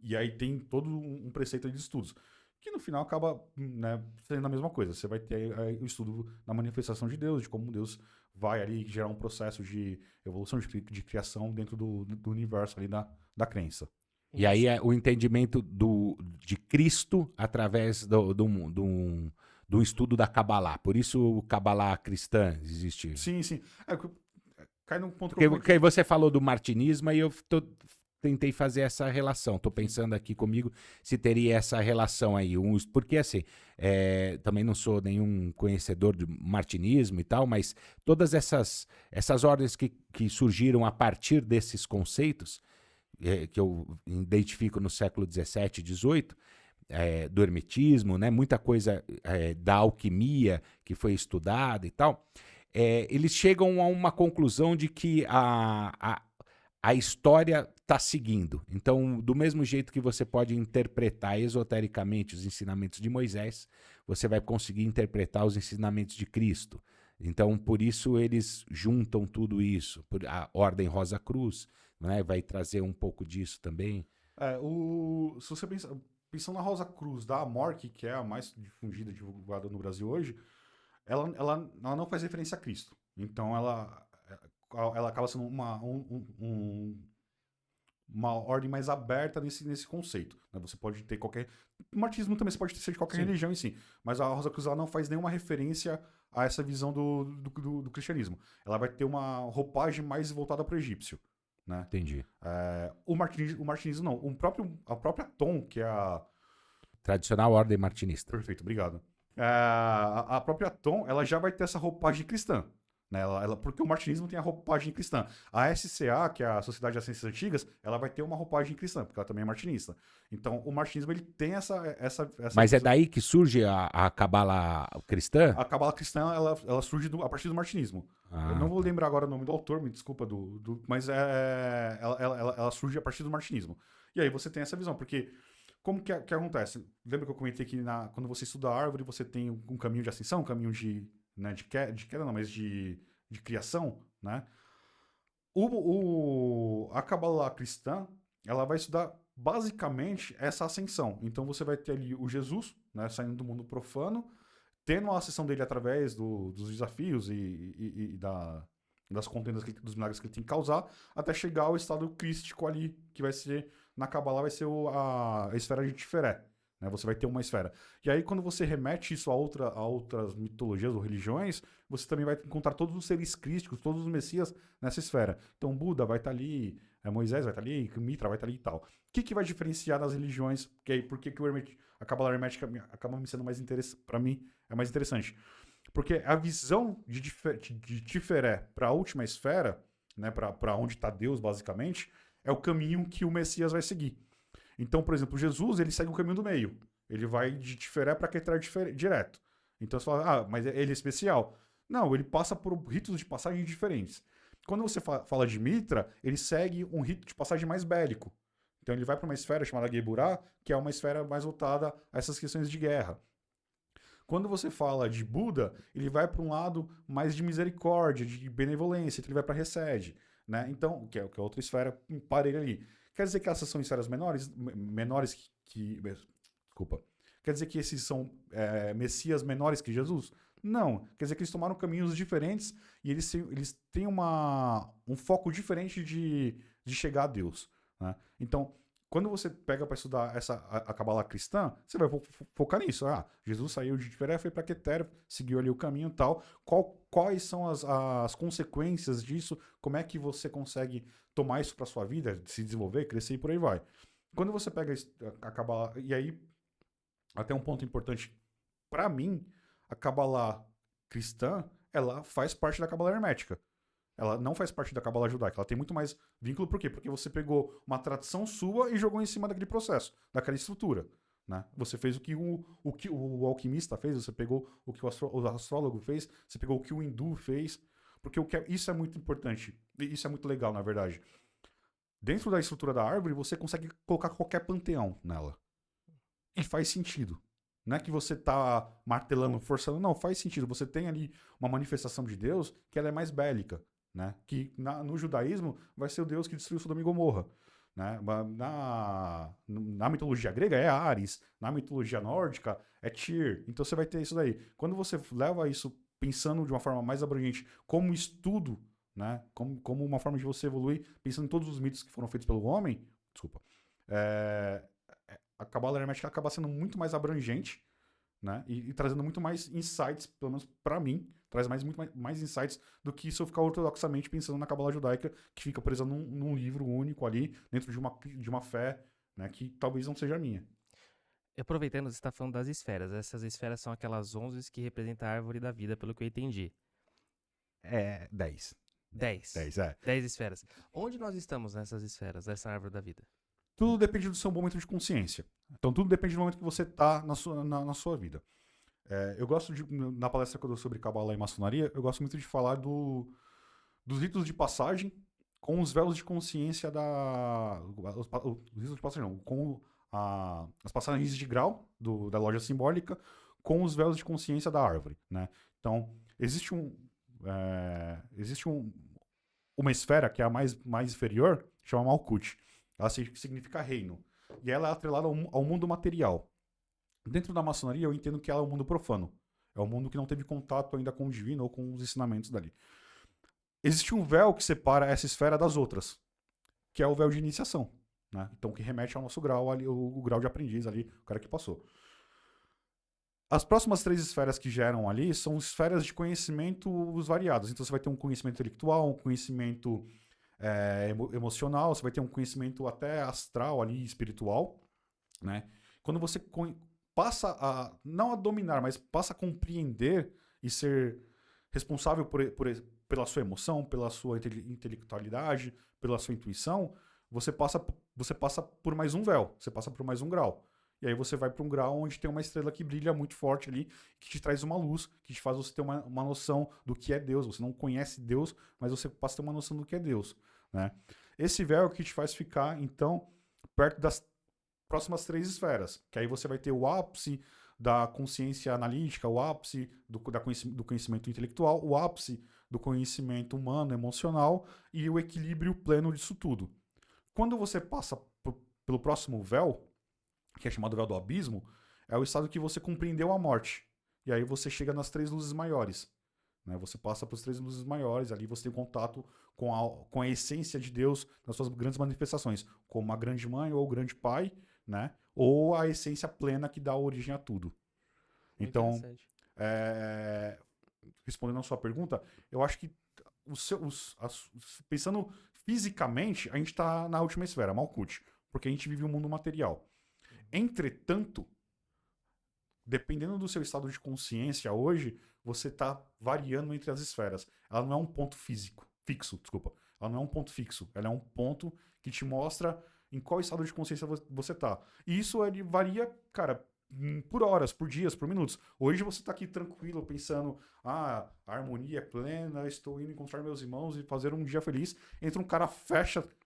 E aí tem todo um preceito de estudos, que no final acaba, né, sendo a mesma coisa. Você vai ter o estudo da manifestação de Deus, de como Deus vai ali gerar um processo de evolução, de criação dentro do universo ali da crença. E aí é o entendimento de Cristo através do estudo da Cabalá. Por isso o Cabalá cristã existe. Sim. Cai num ponto Porque você falou do martinismo e eu tentei fazer essa relação. Estou pensando aqui comigo se teria essa relação aí. Porque assim, também não sou nenhum conhecedor de martinismo e tal, mas todas essas ordens que surgiram a partir desses conceitos, que eu identifico no século XVII e XVIII, do hermetismo, né? Muita coisa da alquimia que foi estudada e tal, eles chegam a uma conclusão de que a história tá seguindo. Então, do mesmo jeito que você pode interpretar esotericamente os ensinamentos de Moisés, você vai conseguir interpretar os ensinamentos de Cristo. Então, por isso eles juntam tudo isso. A Ordem Rosa Cruz, né, vai trazer um pouco disso também. Se você pensando na Rosa Cruz da AMORC, que é a mais difundida e divulgada no Brasil hoje, ela não faz referência a Cristo. Então ela acaba sendo uma ordem mais aberta nesse conceito, né? Você pode ter qualquer... O martinismo também você pode ser de qualquer religião em si, mas a Rosa Cruz ela não faz nenhuma referência a essa visão do cristianismo. Ela vai ter uma roupagem mais voltada para o egípcio, né? Entendi. O martinismo não. A própria Tom, que é a... Tradicional Ordem Martinista. Perfeito, obrigado. A própria Tom, ela já vai ter essa roupagem cristã, né? Porque o martinismo tem a roupagem cristã. A SCA, que é a Sociedade das Ciências Antigas, ela vai ter uma roupagem cristã, porque ela também é martinista. Então, o martinismo ele tem essa Mas visão. é daí que surge a cabala cristã? A cabala cristã, ela surge a partir do martinismo. Eu não vou lembrar agora o nome do autor, me desculpa, mas ela surge a partir do martinismo. E aí você tem essa visão, porque como que acontece? Lembra que eu comentei que quando você estuda a árvore, você tem um caminho de ascensão, um caminho de queda não, mas de criação, né? A cabala cristã, ela vai estudar basicamente essa ascensão. Então você vai ter ali o Jesus, né, saindo do mundo profano, tendo a ascensão dele através dos desafios e das contendas, dos milagres que ele tem que causar, até chegar ao estado crístico ali, que vai ser, na Kabbalah, vai ser a esfera de Tiferé. Né? Você vai ter uma esfera. E aí, quando você remete isso a outras mitologias ou religiões, você também vai encontrar todos os seres crísticos, todos os messias nessa esfera. Então, Buda vai estar ali, Moisés vai estar ali, Mitra vai estar ali e tal. O que vai diferenciar das religiões? Por que a Kabbalah hermética acaba me sendo mais interessante? Para mim, é mais interessante. Porque a visão de Tiferé para a última esfera, né, para onde está Deus, basicamente, é o caminho que o Messias vai seguir. Então, por exemplo, Jesus, ele segue o caminho do meio. Ele vai de Tiferé para Keter direto. Então você fala, mas ele é especial. Não, ele passa por ritos de passagem diferentes. Quando você fala de Mitra, ele segue um rito de passagem mais bélico. Então ele vai para uma esfera chamada Geburah, que é uma esfera mais voltada a essas questões de guerra. Quando você fala de Buda, ele vai para um lado mais de misericórdia, de benevolência, então ele vai para Resed, né? Então, que é outra esfera parelha ali. Quer dizer que essas são esferas menores desculpa. Quer dizer que esses são messias menores que Jesus? Não. Quer dizer que eles tomaram caminhos diferentes e eles têm um foco diferente de chegar a Deus, né? Então, quando você pega para estudar a Kabbalah cristã, você vai focar nisso. Jesus saiu de Tiferé, foi para Keter, seguiu ali o caminho e tal. Quais são as consequências disso? Como é que você consegue tomar isso para sua vida, se desenvolver, crescer e por aí vai. Quando você pega a Kabbalah... E aí, até um ponto importante. Para mim, a Kabbalah cristã, ela faz parte da Kabbalah hermética. Ela não faz parte da Kabbalah judaica. Ela tem muito mais vínculo. Por quê? Porque você pegou uma tradição sua e jogou em cima daquele processo, daquela estrutura. Né? Você fez o que o alquimista fez, você pegou o que o astrólogo fez, você pegou o que o hindu fez. Porque isso é muito importante. E isso é muito legal, na verdade. Dentro da estrutura da árvore, você consegue colocar qualquer panteão nela. E faz sentido. Não é que você está martelando, forçando. Não, faz sentido. Você tem ali uma manifestação de Deus que ela é mais bélica. Né? Que no judaísmo vai ser o Deus que destruiu Sodoma e Gomorra. Né? Na mitologia grega é Ares, na mitologia nórdica é Tyr. Então você vai ter isso daí. Quando você leva isso pensando de uma forma mais abrangente como estudo, né? como uma forma de você evoluir, pensando em todos os mitos que foram feitos pelo homem, a Kabbalah hermética acaba sendo muito mais abrangente, né? E trazendo muito mais insights, pelo menos para mim, traz muito mais insights do que se eu ficar ortodoxamente pensando na Kabbalah judaica, que fica presa num livro único ali, dentro de uma fé, né, que talvez não seja a minha. Aproveitando, você está falando das esferas. Essas esferas são aquelas 11 que representam a árvore da vida, pelo que eu entendi. 10. 10. 10 esferas. Onde nós estamos nessas esferas, dessa árvore da vida? Tudo depende do seu momento de consciência. Então, tudo depende do momento que você está na sua vida. Eu gosto na palestra que eu dou sobre Kabbalah e maçonaria, eu gosto muito de falar dos ritos de passagem com os véus de consciência os risos de passagem não, com as passagens de grau da loja simbólica, com os véus de consciência da árvore, né? Então, existe uma esfera que é a mais inferior, chama Malkuth. Ela significa reino. E ela é atrelada ao mundo material. Dentro da maçonaria, eu entendo que ela é um mundo profano. É um mundo que não teve contato ainda com o divino ou com os ensinamentos dali. Existe um véu que separa essa esfera das outras, que é o véu de iniciação, né? Então, que remete ao nosso grau ali, o grau de aprendiz ali, o cara que passou. As próximas 3 esferas que geram ali são esferas de conhecimentos variados. Então, você vai ter um conhecimento intelectual, um conhecimento emocional, você vai ter um conhecimento até astral ali, espiritual, né? Quando você passa não a dominar, mas passa a compreender e ser responsável pela sua emoção, pela sua intelectualidade, pela sua intuição, você passa por mais um véu, você passa por mais um grau. E aí você vai para um grau onde tem uma estrela que brilha muito forte ali, que te traz uma luz, que te faz você ter uma noção do que é Deus. Você não conhece Deus, mas você passa a ter uma noção do que é Deus, né? Esse véu é o que te faz ficar, então, perto das próximas 3 esferas, que aí você vai ter o ápice da consciência analítica, o ápice do conhecimento intelectual, o ápice do conhecimento humano, emocional e o equilíbrio pleno disso tudo. Quando você passa pelo próximo véu, que é chamado véu do abismo, é o estado que você compreendeu a morte. E aí você chega nas 3 luzes maiores, né? Você passa para as 3 luzes maiores, ali você tem contato com a essência de Deus nas suas grandes manifestações, como a grande mãe ou o grande pai, né? Ou a essência plena que dá origem a tudo. Então, respondendo a sua pergunta, eu acho que pensando fisicamente, a gente está na última esfera, Malkuth, porque a gente vive um mundo material. Entretanto, dependendo do seu estado de consciência hoje, você está variando entre as esferas. Ela não é um ponto fixo. Ela não é um ponto fixo. Ela é um ponto que te mostra em qual estado de consciência você está. E isso varia, cara, por horas, por dias, por minutos. Hoje você está aqui tranquilo, pensando, a harmonia é plena, estou indo encontrar meus irmãos e fazer um dia feliz. Entra um cara,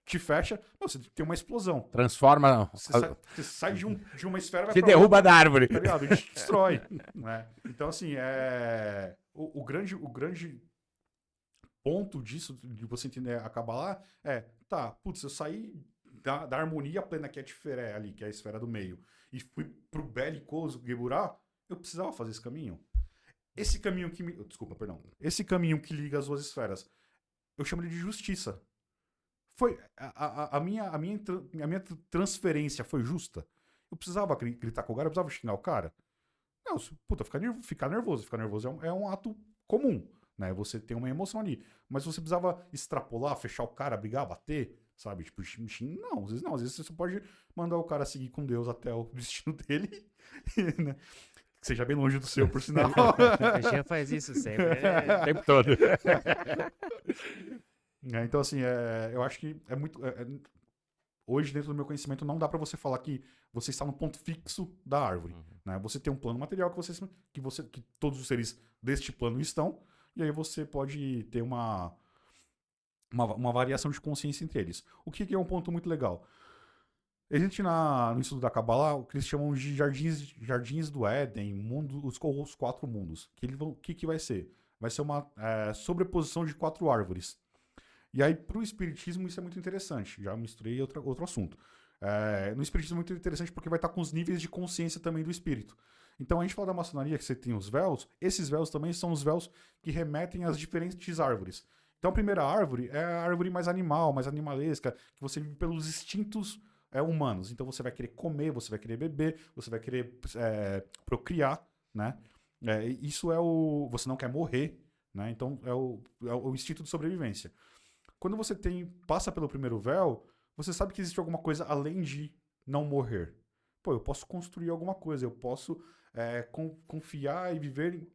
te fecha, você tem uma explosão. Transforma. Você sai de uma esfera... Te derruba da árvore. Tá ligado? Te destrói. Né? Então, assim, o grande ponto disso, de você entender a Kabbalah, eu saí da harmonia plena que é a Tiferé ali, que é a esfera do meio, e fui pro belicoso Geburah, eu precisava fazer esse caminho. Esse caminho Esse caminho que liga as duas esferas, eu chamo ele de justiça. Foi a minha transferência foi justa? Eu precisava gritar com o cara, eu precisava xingar o cara? Não, ficar nervoso. Ficar nervoso é um ato comum, né? Você tem uma emoção ali. Mas você precisava extrapolar, fechar o cara, brigar, bater, sabe? Tipo, não, às vezes não. Às vezes você pode mandar o cara seguir com Deus até o destino dele, né? Que seja bem longe do seu, por sinal. A Jean faz isso sempre, né? O tempo todo. Então, assim, eu acho que é muito... hoje, dentro do meu conhecimento, não dá pra você falar que você está no ponto fixo da árvore. Né? Você tem um plano material que todos os seres deste plano estão, e aí você pode ter uma variação de consciência entre eles. O que é um ponto muito legal? Existe no estudo da Kabbalah o que eles chamam de jardins do Éden, os 4 mundos. O que vai ser? Vai ser uma sobreposição de 4 árvores. E aí, para o espiritismo, isso é muito interessante. Já misturei outro assunto. No espiritismo é muito interessante porque vai estar com os níveis de consciência também do espírito. Então, a gente fala da maçonaria, que você tem os véus. Esses véus também são os véus que remetem às diferentes árvores. Então, a primeira árvore é a árvore mais animal, mais animalesca, que você vive pelos instintos humanos. Então, você vai querer comer, você vai querer beber, você vai querer procriar, né? Isso você não quer morrer, né? Então, é o instinto de sobrevivência. Quando você passa pelo primeiro véu, você sabe que existe alguma coisa além de não morrer. Pô, eu posso construir alguma coisa, eu posso confiar e viver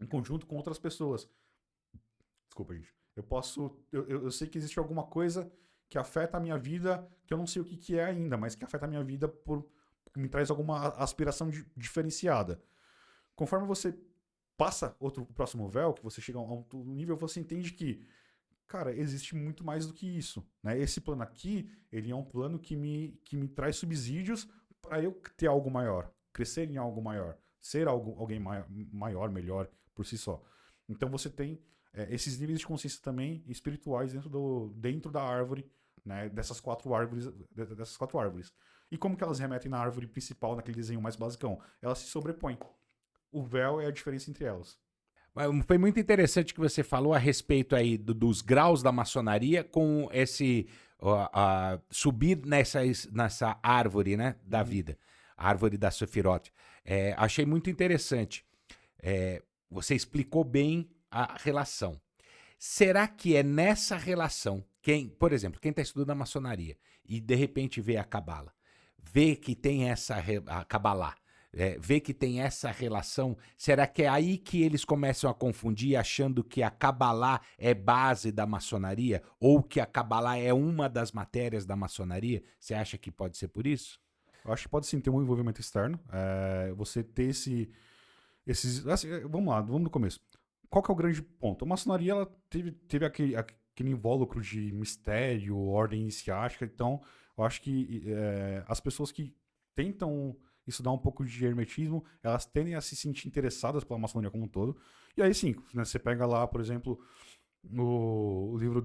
em conjunto com outras pessoas. Desculpa, gente. Eu sei que existe alguma coisa que afeta a minha vida, que eu não sei o que é ainda, mas que afeta a minha vida me traz alguma aspiração diferenciada. Conforme você passa o próximo véu, que você chega a um nível, você entende que cara, existe muito mais do que isso, né? Esse plano aqui, ele é um plano que me traz subsídios para eu ter algo maior, crescer em algo maior, ser alguém maior, melhor por si só. Então você tem esses níveis de consciência também espirituais dentro da árvore, né? Dessas quatro árvores. E como que elas remetem na árvore principal, naquele desenho mais basicão? Elas se sobrepõem. O véu é a diferença entre elas. Foi muito interessante que você falou a respeito aí dos graus da maçonaria com esse subir nessa árvore, né, da vida, a árvore da Sefirot. Achei muito interessante. Você explicou bem a relação. Será que é nessa relação, por exemplo, quem está estudando a maçonaria e de repente vê a Cabala, vê que tem a Cabalá, vê que tem essa relação, será que é aí que eles começam a confundir, achando que a Cabalá é base da maçonaria ou que a Cabalá é uma das matérias da maçonaria? Você acha que pode ser por isso? Eu acho que pode sim ter um envolvimento externo. Você ter esses... Assim, vamos lá, vamos do começo. Qual que é o grande ponto? A maçonaria ela teve aquele invólucro de mistério, ordem iniciática, então eu acho que as pessoas que tentam estudar um pouco de hermetismo, elas tendem a se sentir interessadas pela maçonaria como um todo. E aí sim, né, você pega lá, por exemplo, o livro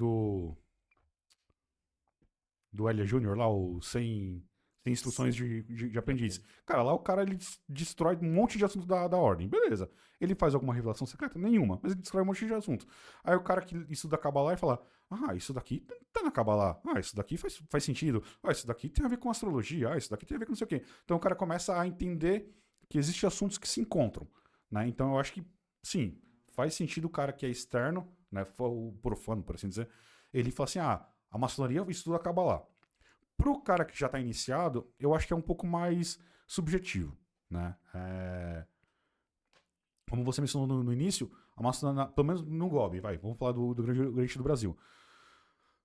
do Elia Júnior, lá, o 100 instruções de aprendiz. Cara, lá o cara ele destrói um monte de assunto da ordem. Beleza. Ele faz alguma revelação secreta? Nenhuma. Mas ele destrói um monte de assunto. Aí o cara que estuda Kabbalah e fala: ah, isso daqui tá na Kabbalah. Ah, isso daqui faz sentido. Ah, isso daqui tem a ver com astrologia. Ah, isso daqui tem a ver com não sei o quê. Então o cara começa a entender que existem assuntos que se encontram, né? Então eu acho que, sim, faz sentido o cara que é externo, né? O profano, por assim dizer. Ele fala assim: ah, a maçonaria estuda Kabbalah. Pro cara que já tá iniciado, eu acho que é um pouco mais subjetivo, né? Como você mencionou no início, a maçonaria, pelo menos no GOB, vamos falar do Grande Oriente do Brasil.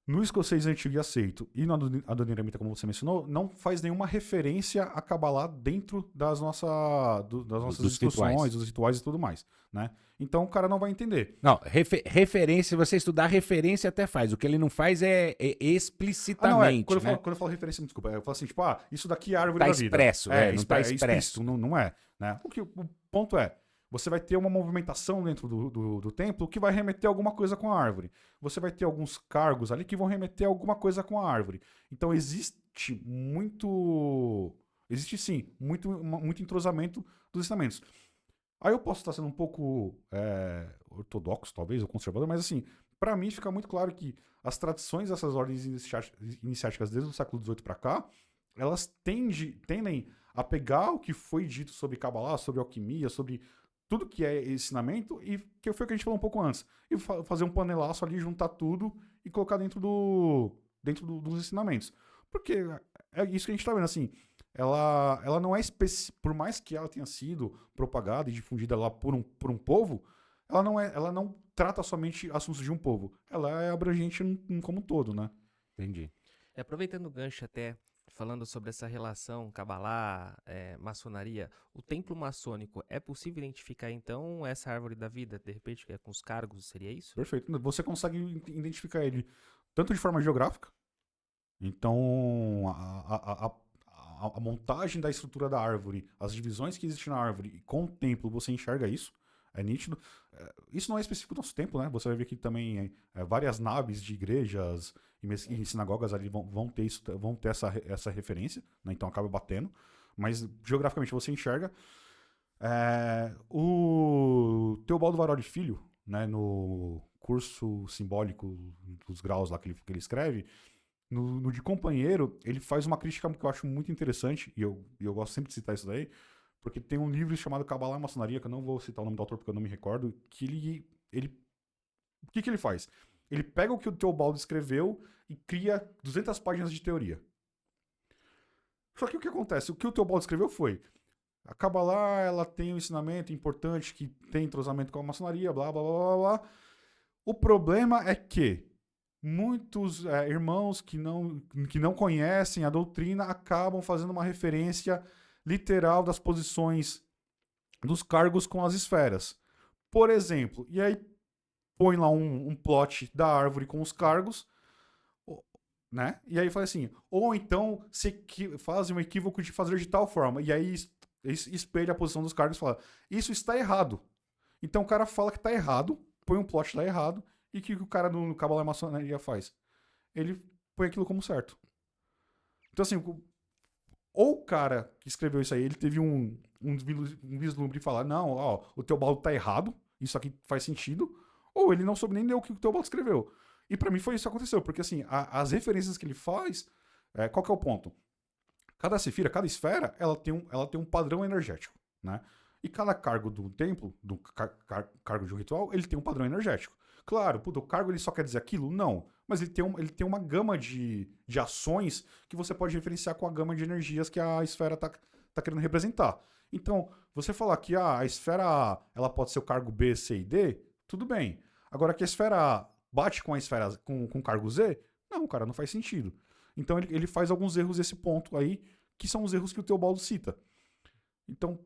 No escocês antigo e aceito e no adoniramita, como você mencionou, não faz nenhuma referência a Kabbalah dentro das nossas instruções, dos rituais e tudo mais, né? Então o cara não vai entender. Não, referência, você estudar referência até faz. O que ele não faz é explicitamente. Quando eu falo referência, desculpa, eu falo assim, tipo, isso daqui é a árvore da vida. Expresso, não tá expresso. Não é, né? O ponto é, você vai ter uma movimentação dentro do templo que vai remeter alguma coisa com a árvore. Você vai ter alguns cargos ali que vão remeter alguma coisa com a árvore. Então existe sim, muito entrosamento dos ensinamentos. Aí eu posso estar sendo um pouco ortodoxo, talvez, ou conservador, mas assim, para mim fica muito claro que as tradições dessas ordens iniciáticas desde o século XVIII para cá, elas tendem a pegar o que foi dito sobre Kabbalah, sobre alquimia, sobre tudo que é ensinamento, e que foi o que a gente falou um pouco antes, e fazer um panelaço ali, juntar tudo e colocar dentro dos ensinamentos. Porque é isso que a gente tá vendo, assim, ela não é por mais que ela tenha sido propagada e difundida lá por um povo, ela não trata somente assuntos de um povo, ela é abrangente como um todo, né? Entendi. Aproveitando o gancho até, falando sobre essa relação Kabbalah, maçonaria, o templo maçônico, é possível identificar então essa árvore da vida, de repente, com os cargos, seria isso? Perfeito. Você consegue identificar ele tanto de forma geográfica, então a montagem da estrutura da árvore, as divisões que existem na árvore, e com o templo você enxerga isso, é nítido. Isso não é específico do nosso templo, né? Você vai ver que também várias naves de igrejas e sinagogas ali vão ter essa referência, né? Então acaba batendo. Mas geograficamente você enxerga. O Teobaldo Varoli Filho, né, no curso simbólico dos graus lá que ele escreve, no de companheiro, ele faz uma crítica que eu acho muito interessante, e eu gosto sempre de citar isso daí, porque tem um livro chamado Kabbalah e Maçonaria, que eu não vou citar o nome do autor porque eu não me recordo, que o que ele faz? Ele pega o que o Teobaldo escreveu e cria 200 páginas de teoria. Só que o que acontece? O que o Teobaldo escreveu foi: a Kabbalah, ela tem um ensinamento importante que tem entrosamento com a maçonaria, blá, blá, blá, blá, blá. O problema é que muitos irmãos que não conhecem a doutrina acabam fazendo uma referência literal das posições dos cargos com as esferas. Por exemplo, e aí põe lá um plot da árvore com os cargos, né? E aí fala assim, ou então fazem um equívoco de fazer de tal forma, e aí espelha a posição dos cargos e fala, isso está errado. Então o cara fala que está errado, põe um plot lá errado, e o que o cara no Kabbalah e Maçonaria faz? Ele põe aquilo como certo. Então assim, ou o cara que escreveu isso aí, ele teve um vislumbre de falar, não, ó, o Teobaldo tá errado, isso aqui faz sentido, ou ele não soube nem ler o que o Teobaldo escreveu. E pra mim foi isso que aconteceu, porque assim, as referências que ele faz, qual que é o ponto? Cada sefira, cada esfera, ela tem um padrão energético, né? E cada cargo do templo, cargo de um ritual, ele tem um padrão energético. Claro, o cargo ele só quer dizer aquilo? Não. Mas ele tem uma gama de ações que você pode referenciar com a gama de energias que a esfera tá querendo representar. Então, você falar que a esfera A ela pode ser o cargo B, C e D, tudo bem. Agora que a esfera A bate com a esfera com o cargo Z, não, cara, não faz sentido. Então ele faz alguns erros nesse ponto aí, que são os erros que o Teobaldo cita. Então,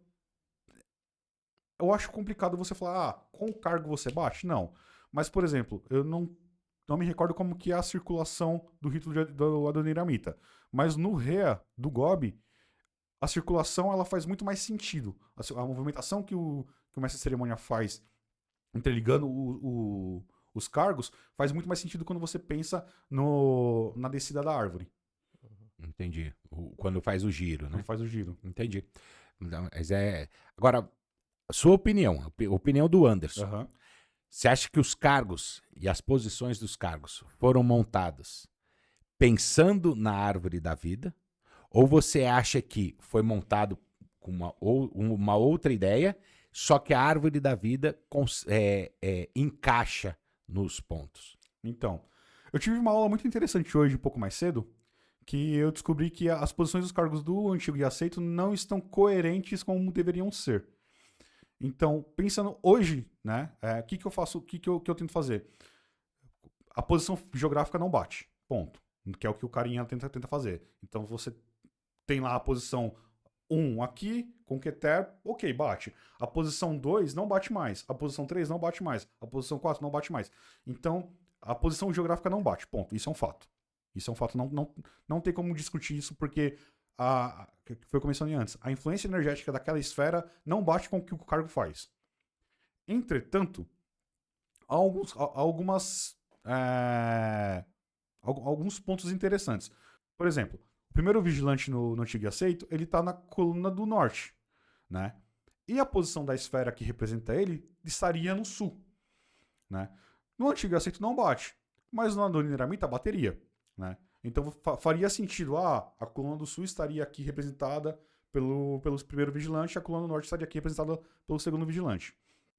eu acho complicado você falar, com o cargo você bate? Não. Mas, por exemplo, eu não me recordo como que é a circulação do rito do Adoniramita. Mas no Rea, do Gobi, a circulação ela faz muito mais sentido. A movimentação que o mestre de cerimônia faz, interligando os cargos, faz muito mais sentido quando você pensa na descida da árvore. Entendi. Quando faz o giro, né? Quando faz o giro. Entendi. Mas agora, sua opinião, a opinião do Anderson. Uhum. Você acha que os cargos e as posições dos cargos foram montadas pensando na árvore da vida? Ou você acha que foi montado com uma outra ideia, só que a árvore da vida encaixa nos pontos? Então, eu tive uma aula muito interessante hoje, um pouco mais cedo, que eu descobri que as posições dos cargos do antigo e aceito não estão coerentes como deveriam ser. Então, pensando hoje, né, o que eu faço, o que eu tento fazer? A posição geográfica não bate, ponto. Que é o que o carinha tenta fazer. Então, você tem lá a posição 1 aqui, com Keter, ok, bate. A posição 2 não bate mais. A posição 3 não bate mais. A posição 4 não bate mais. Então, a posição geográfica não bate, ponto. Isso é um fato. Isso é um fato. Não tem como discutir isso, porque foi o que eu mencionei antes. A influência energética daquela esfera não bate com o que o cargo faz. Entretanto, há alguns pontos interessantes. Por exemplo, o primeiro vigilante no antigo e aceito, ele está na coluna do norte, né? E a posição da esfera que representa ele estaria no sul, né? No antigo e aceito não bate, mas no Adoniramita bateria, né? Então faria sentido, a coluna do sul estaria aqui representada pelo primeiro vigilante, a coluna do norte estaria aqui representada pelo segundo vigilante.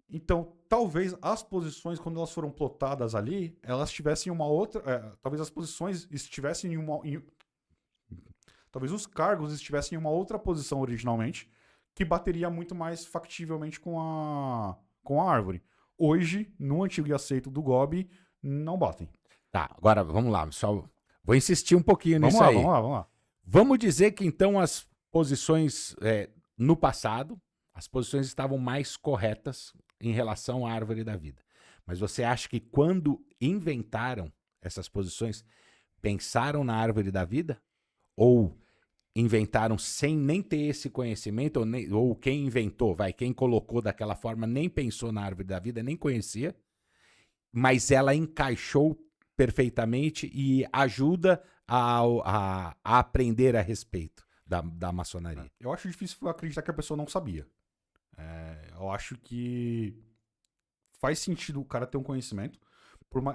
Então, talvez as posições, quando elas foram plotadas ali, elas tivessem uma outra... talvez as posições estivessem talvez os cargos estivessem em uma outra posição originalmente, que bateria muito mais factivelmente com a árvore. Hoje, no antigo e aceito do Gobi, não batem. Tá, agora vamos lá, pessoal. Vou insistir um pouquinho nisso aí. Vamos lá. Vamos dizer que então as posições no passado, as posições estavam mais corretas em relação à árvore da vida. Mas você acha que quando inventaram essas posições, pensaram na árvore da vida? Ou inventaram sem nem ter esse conhecimento? Ou quem inventou, quem colocou daquela forma, nem pensou na árvore da vida, nem conhecia, mas ela encaixou perfeitamente e ajuda a aprender a respeito da maçonaria. Eu acho difícil acreditar que a pessoa não sabia. Eu acho que faz sentido o cara ter um conhecimento.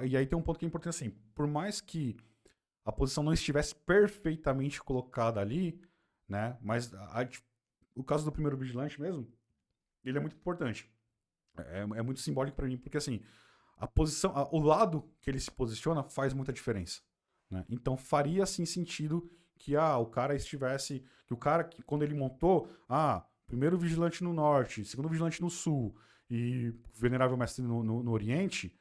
E aí tem um ponto que é importante assim. Por mais que a posição não estivesse perfeitamente colocada ali, né? Mas o caso do primeiro vigilante mesmo, ele é muito importante. É muito simbólico para mim, porque assim, a posição, o lado que ele se posiciona faz muita diferença, né? Então faria sim sentido que o cara estivesse, que o cara que quando ele montou, primeiro vigilante no norte, segundo vigilante no sul e venerável mestre no oriente,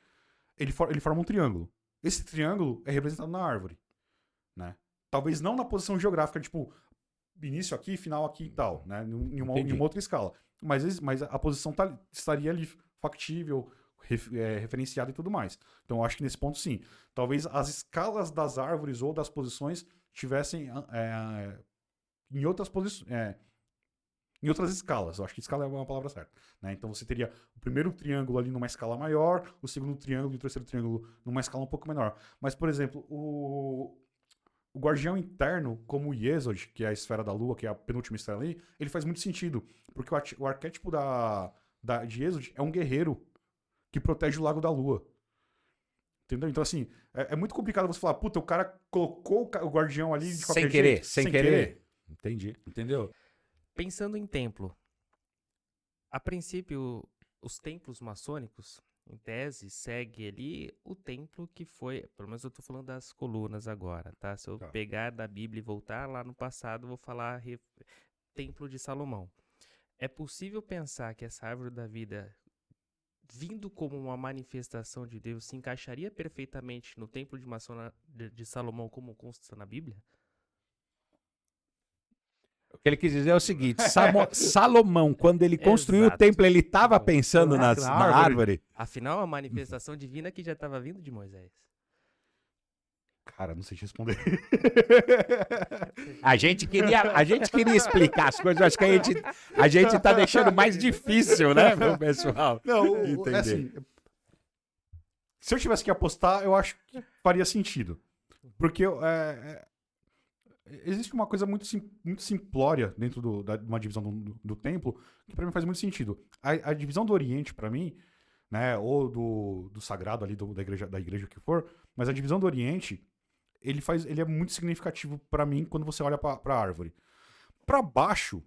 ele forma um triângulo. Esse triângulo é representado na árvore, né? Talvez não na posição geográfica, tipo início aqui, final aqui e tal, né? Em uma outra escala. Mas a posição estaria ali factível, referenciada e tudo mais. Então, eu acho que nesse ponto, sim. Talvez as escalas das árvores ou das posições tivessem em outras posições. Em outras escalas. Eu acho que escala é uma palavra certa. Né? Então, você teria o primeiro triângulo ali numa escala maior, o segundo triângulo e o terceiro triângulo numa escala um pouco menor. Mas, por exemplo, o guardião interno, como o Yesod, que é a esfera da lua, que é a penúltima esfera ali, ele faz muito sentido. Porque o arquétipo de Yesod é um guerreiro que protege o lago da lua. Entendeu? Então, assim, é muito complicado você falar, puta, o cara colocou o guardião ali de qualquer jeito. Sem querer. Entendi. Entendeu? Pensando em templo, a princípio, os templos maçônicos, em tese, segue ali o templo que foi, pelo menos eu tô falando das colunas agora, tá? Se eu pegar da Bíblia e voltar lá no passado, eu vou falar Templo de Salomão. É possível pensar que essa árvore da vida, vindo como uma manifestação de Deus, se encaixaria perfeitamente no Templo de Salomão como consta na Bíblia? O que ele quis dizer é o seguinte, Salomão, quando ele construiu o Exato. templo, ele estava pensando na árvore. Afinal, a manifestação divina que já estava vindo de Moisés. Cara, não sei te responder. A gente queria explicar as coisas, acho que a gente tá deixando mais difícil, né, meu pessoal? Não, entender. assim, se eu tivesse que apostar, eu acho que faria sentido. Porque existe uma coisa muito simplória dentro de uma divisão do templo, que pra mim faz muito sentido. A divisão do Oriente, pra mim, né, ou do sagrado ali da igreja que for, mas a divisão do Oriente, ele é muito significativo pra mim quando você olha pra árvore. Pra baixo,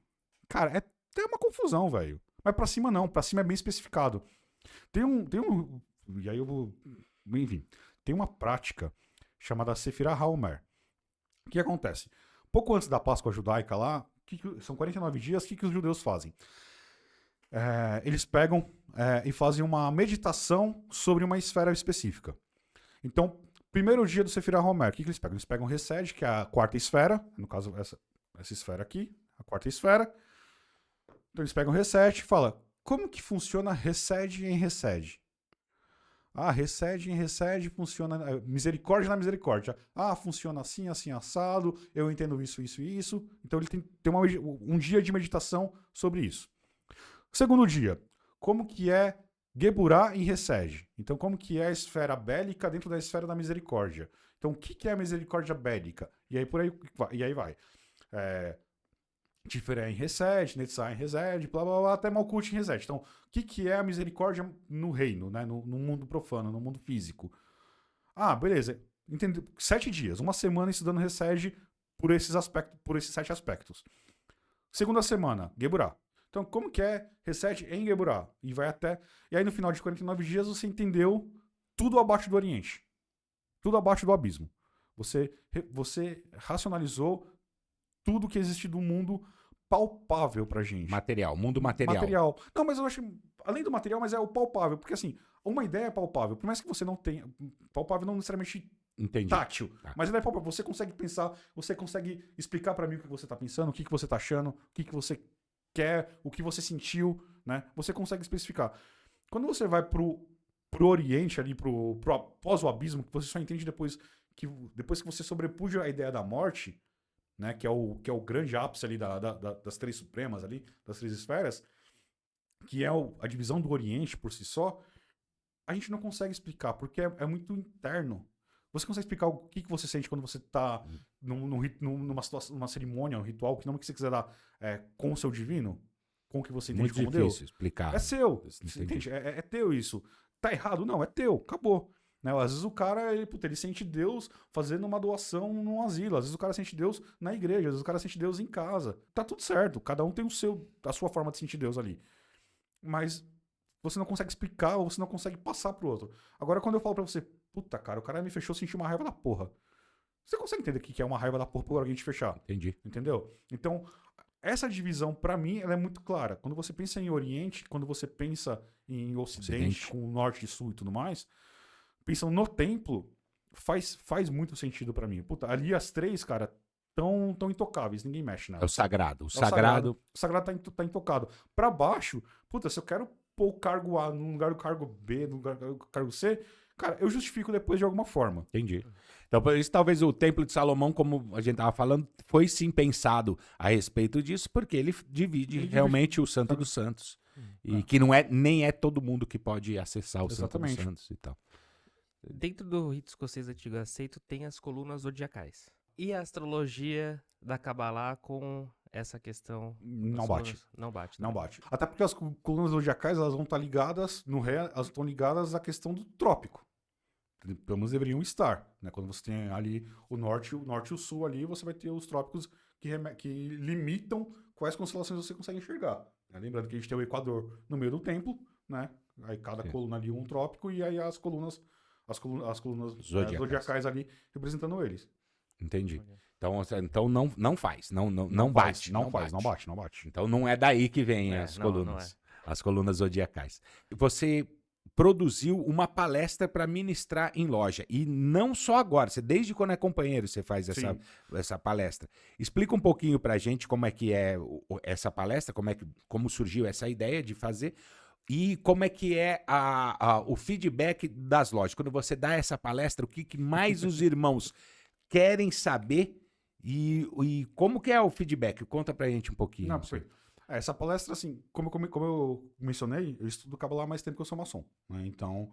cara, é até uma confusão, velho. Mas pra cima não, pra cima é bem especificado. E aí eu vou... Enfim, tem uma prática chamada Sefirah HaOmer. O que acontece? Pouco antes da Páscoa judaica lá, são 49 dias, o que os judeus fazem? Eles pegam e fazem uma meditação sobre uma esfera específica. Então, primeiro dia do Sefirah HaOmer, o que eles pegam? Eles pegam Resed, que é a quarta esfera, no caso essa esfera aqui, a quarta esfera. Então eles pegam Resed e falam, como que funciona Resed em Resed? Resed em Resed funciona... misericórdia na misericórdia. Funciona assim, assim, assado. Eu entendo isso, isso e isso. Então ele tem um dia de meditação sobre isso. Segundo dia, como que é Geburah em Resed? Então como que é a esfera bélica dentro da esfera da misericórdia? Então o que é a misericórdia bélica? E aí vai. Tiferé em Resed, Netzah em Resed, blá blá blá, até Malkut em Resed. Então, o que é a misericórdia no reino, né? No mundo profano, no mundo físico? Beleza. Entendeu? 7 dias, uma semana estudando Resed por esses 7 aspectos. Segunda semana, Geburah. Então, como que é Resed em Geburah? E vai até... E aí, no final de 49 dias, você entendeu tudo abaixo do Oriente. Tudo abaixo do abismo. Você racionalizou tudo que existe do mundo palpável pra gente. Mundo material. Não, mas eu acho, além do material, mas é o palpável. Porque assim, uma ideia é palpável. Por mais que você não tenha... Palpável não necessariamente tátil. Tá. Mas ela é palpável. Você consegue pensar, você consegue explicar pra mim o que você tá pensando, o que você tá achando, o que você quer, o que você sentiu, né? Você consegue especificar. Quando você vai pro Oriente ali, após o abismo, que você só entende depois que você sobrepuja a ideia da morte... Né, que é o grande ápice ali das 3 supremas ali, das 3 esferas, que é a divisão do Oriente por si só, a gente não consegue explicar, porque muito interno. Você consegue explicar o que você sente quando você está numa situação, numa cerimônia, um ritual, que nome que você quiser dar com o seu divino, com o que você entende muito como difícil Deus. Explicar. É seu, entende? É teu isso. Tá errado? Não, é teu, acabou. Né? Às vezes o cara, ele sente Deus fazendo uma doação num asilo. Às vezes o cara sente Deus na igreja. Às vezes o cara sente Deus em casa. Tá tudo certo. Cada um tem a sua forma de sentir Deus ali. Mas você não consegue explicar ou você não consegue passar pro outro. Agora, quando eu falo pra você, puta, cara, o cara me fechou, senti uma raiva da porra. Você consegue entender o que é uma raiva da porra por alguém te fechar? Entendi. Entendeu? Então, essa divisão, pra mim, ela é muito clara. Quando você pensa em Oriente, quando você pensa em Ocidente. Com o Norte e Sul e tudo mais... Pensando no templo, faz muito sentido pra mim. Puta, ali as 3, cara, tão intocáveis, ninguém mexe nela. É o sagrado. O sagrado tá intocado. Pra baixo, puta, se eu quero pôr o cargo A no lugar do cargo B, no lugar do cargo C, cara, eu justifico depois de alguma forma. Entendi. Então, por isso, talvez o Templo de Salomão, como a gente estava falando, foi sim pensado a respeito disso, porque ele divide realmente o Santo dos Santos. E que nem é todo mundo que pode acessar o Exatamente. Santo dos Santos e tal. Dentro do rito escocês antigo aceito tem as colunas zodiacais. E a astrologia da Kabbalah com essa questão? Não das bate. colunas? Não bate. Não bate. Até porque as colunas zodiacais, elas vão estar ligadas, no ré, elas estão ligadas à questão do trópico. Pelo menos deveriam estar, né? Quando você tem ali o norte e o sul ali, você vai ter os trópicos que limitam quais constelações você consegue enxergar. Né? Lembrando que a gente tem o Equador no meio do templo, né? Aí cada coluna ali um trópico e aí as colunas zodiacais ali representando eles. Entendi. Então não faz, não bate. Não bate. Então não é daí que vem as colunas. As colunas zodiacais. Você produziu uma palestra para ministrar em loja. E não só agora, desde quando é companheiro você faz essa palestra. Explica um pouquinho pra gente como é que é essa palestra, como surgiu essa ideia de fazer e como é que é o feedback das lojas. Quando você dá essa palestra, o que mais os irmãos querem saber e como que é o feedback? Conta pra gente um pouquinho. Não, essa palestra, assim, como eu mencionei, eu estudo Kabbalah há mais tempo que eu sou maçom. Né? Então,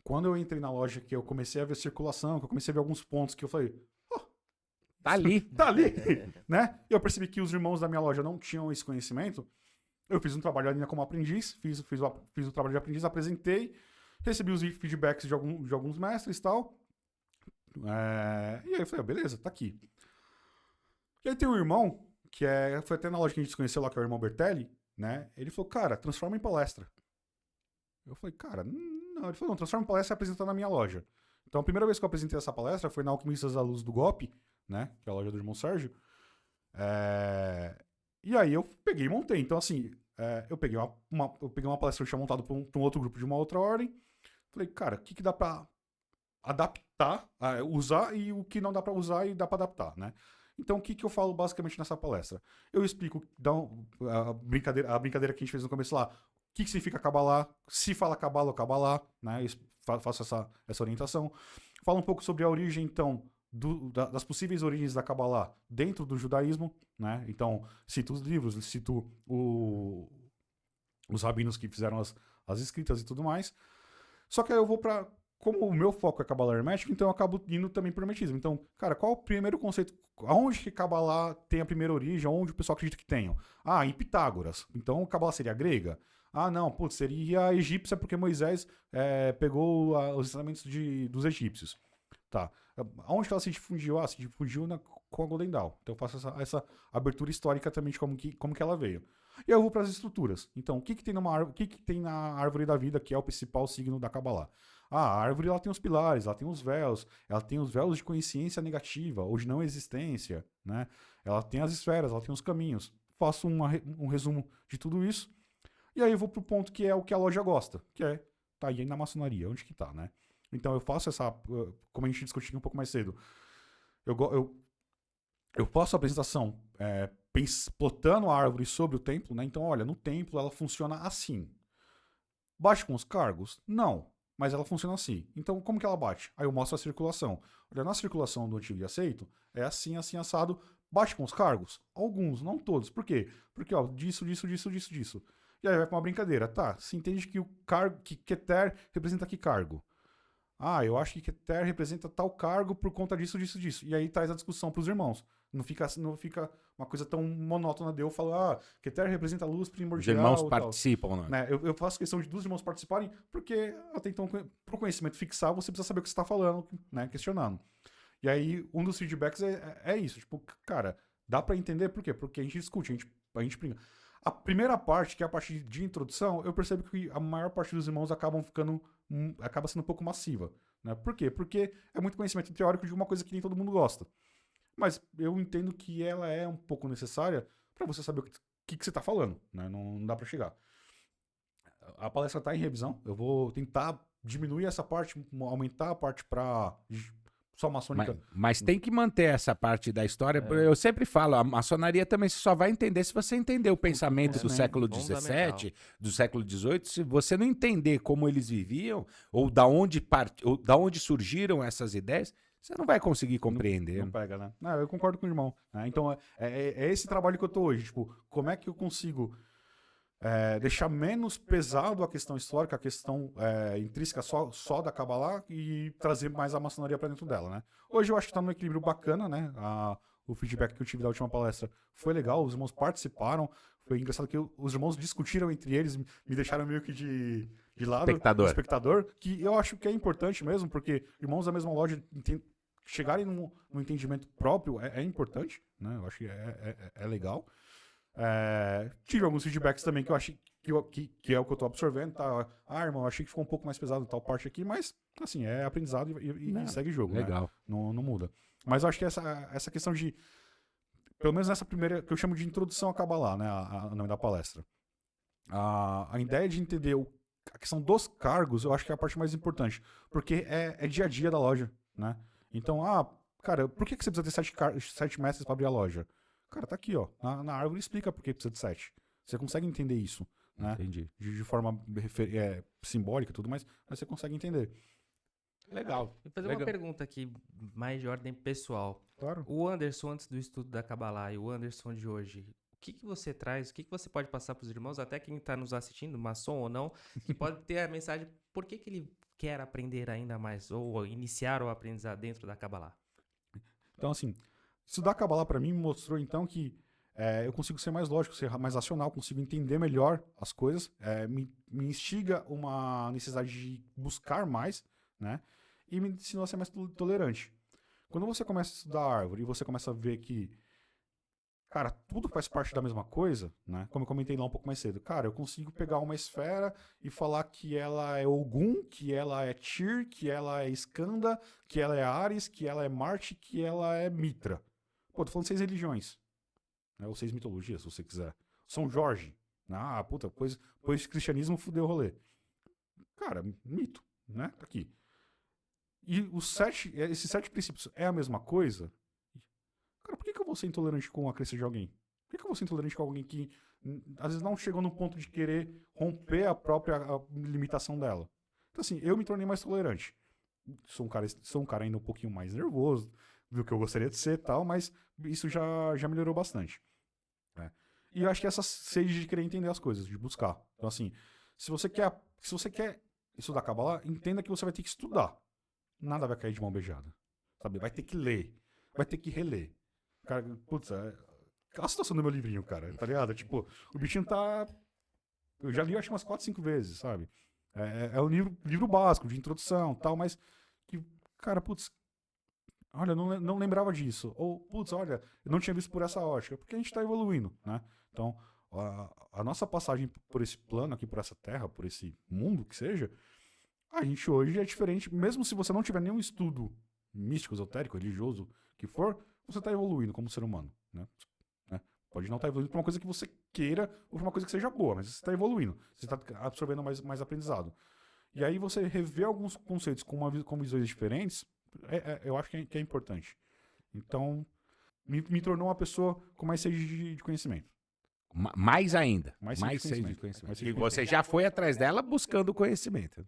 quando eu entrei na loja, que eu comecei a ver circulação, que eu comecei a ver alguns pontos que eu falei, tá ali. Tá ali, né? E eu percebi que os irmãos da minha loja não tinham esse conhecimento. Eu fiz um trabalho ali como aprendiz, fiz o trabalho de aprendiz, apresentei, recebi os feedbacks de alguns mestres e tal. E aí eu falei, beleza, tá aqui. E aí tem um irmão, foi até na loja que a gente se conheceu lá, que é o irmão Bertelli, né? Ele falou, cara, transforma em palestra. Eu falei, cara, não. Ele falou, não, transforma em palestra e apresenta na minha loja. Então a primeira vez que eu apresentei essa palestra foi na Alquimistas da Luz do Golpe, né? Que é a loja do irmão Sérgio. E aí eu peguei e montei. Então, assim, eu peguei uma palestra que eu tinha montado para um outro grupo de uma outra ordem. Falei, cara, o que dá pra adaptar, usar e o que não dá pra usar e dá pra adaptar, né? Então, o que eu falo basicamente nessa palestra? Eu explico a brincadeira que a gente fez no começo lá. O que significa Kabbalah? Se fala Kabbalah ou Kabbalah, né? Eu faço essa orientação. Falo um pouco sobre a origem, então, das possíveis origens da Kabbalah dentro do judaísmo, né? Então, cito os livros, cito os rabinos que fizeram as escritas e tudo mais. Só que aí eu vou pra... Como o meu foco é Kabbalah hermética, então eu acabo indo também pro hermetismo. Então, cara, qual é o primeiro conceito? Aonde que Kabbalah tem a primeira origem? Onde o pessoal acredita que tenham? Em Pitágoras. Então, Kabbalah seria grega? Não, putz, seria egípcia porque Moisés pegou os ensinamentos dos egípcios. Tá. Aonde que ela se difundiu? Se difundiu com a Golden Dawn. Então eu faço essa abertura histórica também de como que ela veio. E aí eu vou para as estruturas. Então, o que tem na árvore da vida, que é o principal signo da Kabbalah? A árvore ela tem os pilares, ela tem os véus de consciência negativa ou de não existência, né? Ela tem as esferas, ela tem os caminhos. Faço um resumo de tudo isso. E aí eu vou pro ponto que é o que a loja gosta, que é tá aí na maçonaria, onde que tá, né? Então eu faço como a gente discutiu um pouco mais cedo, eu faço a apresentação plotando a árvore sobre o templo, né? Então, olha, no templo ela funciona assim. Bate com os cargos? Não, mas ela funciona assim. Então, como que ela bate? Aí eu mostro a circulação. Olha, na circulação do antigo e aceito, é assim, assim, assado. Bate com os cargos? Alguns, não todos. Por quê? Porque, ó, disso. E aí vai pra uma brincadeira. Tá, se entende que o cargo, que Keter representa que cargo? Eu acho que Keter representa tal cargo por conta disso. E aí traz a discussão pros irmãos. Não fica uma coisa tão monótona de eu falar, Keter representa a luz primordial. Os irmãos participam, né? Eu faço questão dos irmãos participarem, porque até então, pro conhecimento fixar, você precisa saber o que você está falando, né? Questionando. E aí, um dos feedbacks é isso. Tipo, cara, dá para entender por quê? Porque a gente discute, a gente brinca. A primeira parte, que é a parte de introdução, eu percebo que a maior parte dos irmãos acaba sendo um pouco massiva. Né? Por quê? Porque é muito conhecimento teórico de uma coisa que nem todo mundo gosta. Mas eu entendo que ela é um pouco necessária para você saber o que você está falando. Né? Não dá para chegar. A palestra está em revisão. Eu vou tentar diminuir essa parte, aumentar a parte para só maçônica. Mas tem que manter essa parte da história. Eu sempre falo, a maçonaria também você só vai entender se você entender o pensamento do século XVII, do século XVIII. Se você não entender como eles viviam, ou da onde surgiram essas ideias, você não vai conseguir compreender. Não pega, né? Não, eu concordo com o irmão. Né? Então, é esse trabalho que eu tô hoje. Tipo, como é que eu consigo deixar menos pesado a questão histórica, a questão intrínseca só da Kabbalah e trazer mais a maçonaria para dentro dela, né? Hoje eu acho que tá num equilíbrio bacana, né? O feedback que eu tive da última palestra foi legal, os irmãos participaram. Foi engraçado que os irmãos discutiram entre eles, me deixaram meio que de lado, espectador, que eu acho que é importante mesmo, porque irmãos da mesma loja chegarem num entendimento próprio é importante, né? Eu acho que é legal. Tive alguns feedbacks também que eu achei que é o que eu tô absorvendo, tá? Irmão, eu achei que ficou um pouco mais pesado tal parte aqui, mas assim, é aprendizado e segue o jogo, legal. Né? Não muda. Mas eu acho que essa questão de, pelo menos nessa primeira, que eu chamo de introdução a Kabbalah, né? O nome da palestra. A ideia de entender a questão dos cargos, eu acho que é a parte mais importante, porque é dia a dia da loja, né? Então, cara, por que você precisa ter 7 mestres para abrir a loja? Cara, tá aqui, ó. Na árvore explica por que precisa de 7. Você consegue entender isso, né? Entendi. De forma simbólica e tudo mais, mas você consegue entender. Legal. Vou fazer uma pergunta aqui, mais de ordem pessoal. Claro. O Anderson, antes do estudo da Kabbalah, e o Anderson de hoje, o que você traz, o que você pode passar para os irmãos, até quem está nos assistindo, maçom ou não, que pode ter a mensagem, por que ele quer aprender ainda mais, ou iniciar o aprendizado dentro da Kabbalah? Então, assim, estudar Kabbalah para mim me mostrou, então, que eu consigo ser mais lógico, ser mais racional, consigo entender melhor as coisas, me instiga uma necessidade de buscar mais, né? E me ensinou a ser mais tolerante. Quando você começa a estudar a árvore e você começa a ver que, cara, tudo faz parte da mesma coisa, né? Como eu comentei lá um pouco mais cedo. Cara, eu consigo pegar uma esfera e falar que ela é Ogum, que ela é Tyr, que ela é Skanda, que ela é Ares, que ela é Marte, que ela é Mitra. Pô, tô falando 6 religiões. Né? Ou 6 mitologias, se você quiser. São Jorge. Puta, pois cristianismo fudeu o rolê. Cara, mito, né? Tá aqui. E esses 7 princípios é a mesma coisa? Cara, por que eu vou ser intolerante com a crença de alguém? Por que eu vou ser intolerante com alguém que às vezes não chegou no ponto de querer romper a própria limitação dela? Então, assim, eu me tornei mais tolerante. Sou um cara ainda um pouquinho mais nervoso do que eu gostaria de ser e tal, mas isso já melhorou bastante. Né? E eu acho que essa sede de querer entender as coisas, de buscar. Então, assim, se você quer estudar Kabbalah, entenda que você vai ter que estudar. Nada vai cair de mão beijada. Sabe? Vai ter que ler. Vai ter que reler. Cara, putz, a situação do meu livrinho, cara, tá ligado? Tipo, o bichinho tá... Eu já li, acho, umas 4, 5 vezes, sabe? É um livro básico, de introdução e tal, mas que, cara, putz, olha, eu não lembrava disso. Ou, putz, olha, eu não tinha visto por essa ótica. Porque a gente tá evoluindo, né? Então, a nossa passagem por esse plano aqui, por essa terra, por esse mundo que seja, a gente hoje é diferente, mesmo se você não tiver nenhum estudo místico, esotérico, religioso, que for, você está evoluindo como ser humano, né? Pode não estar evoluindo para uma coisa que você queira ou para uma coisa que seja boa, mas você está evoluindo, você está absorvendo mais aprendizado. E aí você rever alguns conceitos com visões diferentes, eu acho que é importante. Então, me tornou uma pessoa com mais sede de conhecimento. Mais ainda. Mais sede de conhecimento. E você já foi atrás dela buscando conhecimento.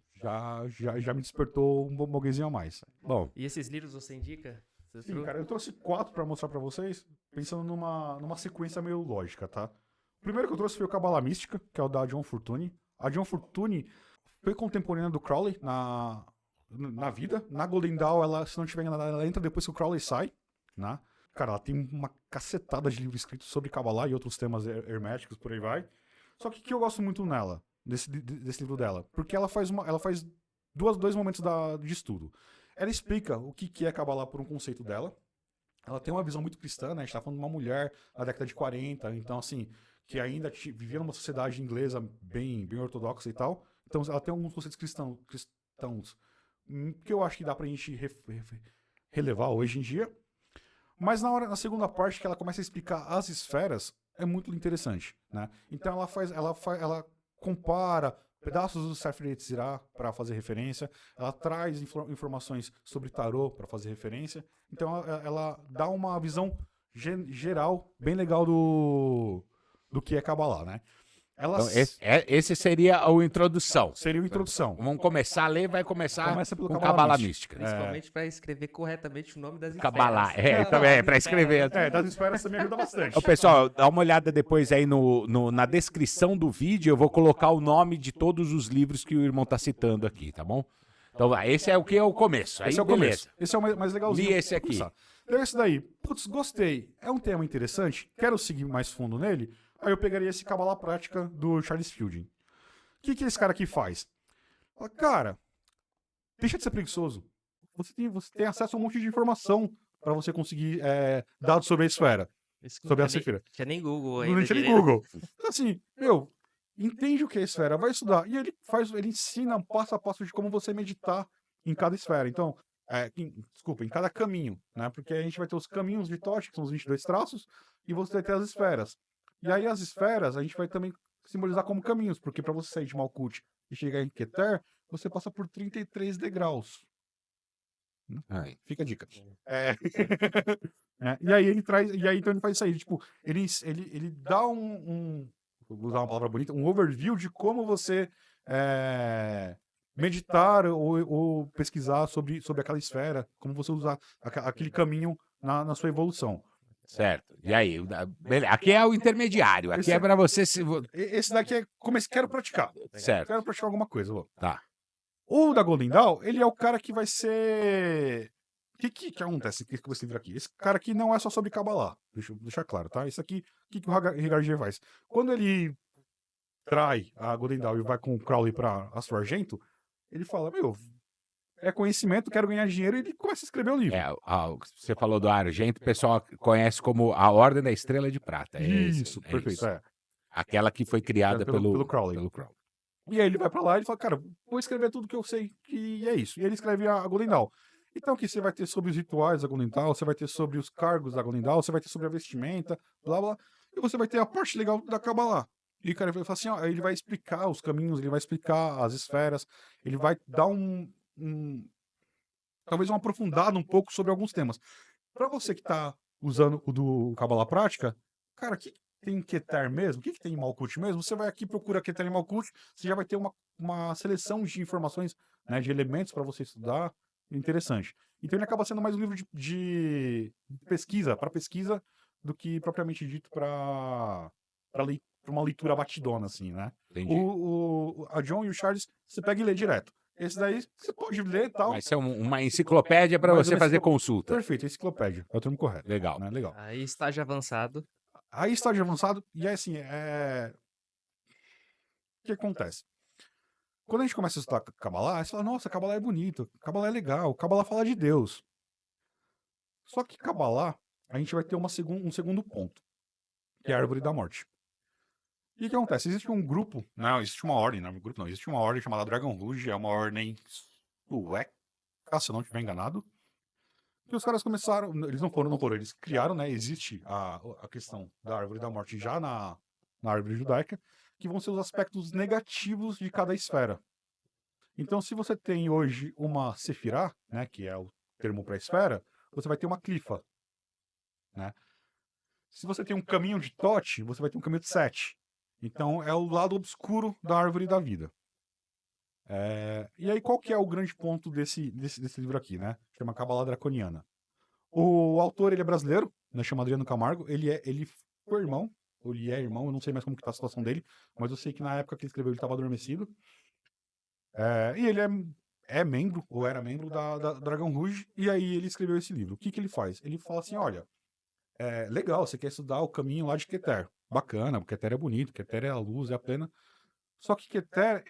Já me despertou um boguezinho a mais. Bom. E esses livros você indica? Sim, cara, eu trouxe 4 para mostrar para vocês, pensando numa sequência meio lógica, tá? O primeiro que eu trouxe foi o Kabbalah Mística, que é o da John Fortune. A John Fortune foi contemporânea do Crowley na vida. Na Golden Dawn, ela, se não tiver enganado, ela entra depois que o Crowley sai, né? Cara, ela tem uma cacetada de livros escritos sobre Kabbalah e outros temas herméticos, por aí vai. Só que o que eu gosto muito nela, desse livro dela? Porque ela faz dois momentos de estudo. Ela explica o que é Kabbalah por um conceito dela. Ela tem uma visão muito cristã, né? A gente tá falando de uma mulher na década de 40, então, assim, que ainda vivia numa sociedade inglesa bem ortodoxa e tal. Então, ela tem alguns conceitos cristãos que eu acho que dá pra gente relevar hoje em dia. Mas na segunda parte, que ela começa a explicar as esferas, é muito interessante, né? Então ela compara pedaços do Sefer Yetzirah para fazer referência, ela traz informações sobre tarô para fazer referência, então ela dá uma visão geral bem legal do que é Kabbalah, né? Então, esse seria a introdução. Seria a introdução. Vamos começar a ler, vai começar Começa pelo com Kabbalah Kabbalah Mística. Mística. Principalmente para escrever corretamente o nome das esferas. Kabbalah, também, para escrever. Das esferas também ajuda bastante. Ô, pessoal, dá uma olhada depois aí na descrição do vídeo, eu vou colocar o nome de todos os livros que o irmão tá citando aqui, tá bom? Então, esse é o que é o começo. Aí, Esse é o beleza. começo. Esse é o mais legalzinho. Li esse aqui. Então, esse daí, putz, gostei. É um tema interessante, quero seguir mais fundo nele. Aí eu pegaria esse Kabbalah Prática do Charles Fielding. O que esse cara aqui faz? Fala, cara, deixa de ser preguiçoso. Você tem acesso a um monte de informação para você conseguir dados sobre a esfera, sobre a Sefira. Tinha nem Google ainda. Não tinha nem Google. Então, assim, entende o que é a esfera, vai estudar. E ele ensina passo a passo de como você meditar em cada esfera. Então, em cada caminho, né? Porque a gente vai ter os caminhos de Tosh, que são os 22 traços, e você vai ter as esferas. E aí as esferas a gente vai também simbolizar como caminhos, porque para você sair de Malkuth e chegar em Keter, você passa por 33 degraus. Fica a dica. E aí então ele faz isso aí, tipo, ele dá vou usar uma palavra bonita, um overview de como você meditar ou pesquisar sobre aquela esfera, como você usar aquele caminho na sua evolução. Certo. E aí? Aqui é o intermediário. Aqui é para você se... Esse daqui é quero praticar. Certo. Quero praticar alguma coisa. Tá. O da Golden Dawn, ele é o cara que vai ser... O que acontece com esse livro aqui? Esse cara aqui não é só sobre Kabbalah. Deixa eu deixar claro, tá? Isso aqui, o que o Rigardier faz? Quando ele trai a Golden Dawn e vai com o Crowley para Astro Argento, ele fala, é conhecimento, quero ganhar dinheiro, e ele começa a escrever o livro. Você falou do Argento, o pessoal conhece como a Ordem da Estrela de Prata. Isso, perfeito. Isso. Aquela que foi criada pelo Crowley. E aí ele vai pra lá e fala, cara, vou escrever tudo que eu sei que é isso. E ele escreve a Golden Dawn. Então aqui você vai ter sobre os rituais da Golden Dawn, você vai ter sobre os cargos da Golden Dawn, você vai ter sobre a vestimenta, blá blá, e você vai ter a parte legal da Kabbalah. E o cara vai falar assim, ele vai explicar os caminhos, ele vai explicar as esferas, ele vai dar talvez uma aprofundada um pouco sobre alguns temas. Para você que tá usando o do Kabbalah Prática, cara, o que tem Keter mesmo? O que tem em Malkuth mesmo? Você vai aqui, procura Keter em Malkuth, você já vai ter uma seleção de informações, né, de elementos para você estudar. Interessante. Então ele acaba sendo mais um livro de pesquisa, para pesquisa, do que propriamente dito para uma leitura batidona, assim, né? Entendi. A John e o Charles, você pega e lê direto. Esse daí você pode ler e tal. Vai ser uma enciclopédia para você fazer consulta. Perfeito, enciclopédia. É o termo correto. Legal. Né? Legal. Aí estágio avançado. E é assim, o que acontece? Quando a gente começa a estudar Kabbalah, você fala, nossa, Kabbalah é bonito, Kabbalah é legal, Kabbalah fala de Deus. Só que Kabbalah, a gente vai ter um segundo ponto, que é a Árvore da Morte. E o que acontece? Existe um grupo, não, existe uma ordem, não, grupo não, existe uma ordem chamada Dragon Rouge, é uma ordem sueca, se eu não estiver enganado, que os caras começaram, eles não foram, eles criaram, né, existe a questão da Árvore da Morte já na árvore judaica, que vão ser os aspectos negativos de cada esfera. Então, se você tem hoje uma Sefirah, né, que é o termo para esfera, você vai ter uma Clifa, né? Se você tem um caminho de Tote, você vai ter um caminho de Set. Então, é o lado obscuro da árvore da vida. E aí, qual que é o grande ponto desse livro aqui, né? Chama Kabbalah Draconiana. O autor, ele é brasileiro, né, chama Adriano Camargo. Ele foi irmão, ou ele é irmão, eu não sei mais como que tá a situação dele, mas eu sei que na época que ele escreveu, ele estava adormecido. E ele é membro, ou era membro da Dragon Rouge, e aí ele escreveu esse livro. O que ele faz? Ele fala assim, olha, legal, você quer estudar o caminho lá de Keter. Bacana, o Keter é bonito, Keter é a luz, é a plena. Só que Keter,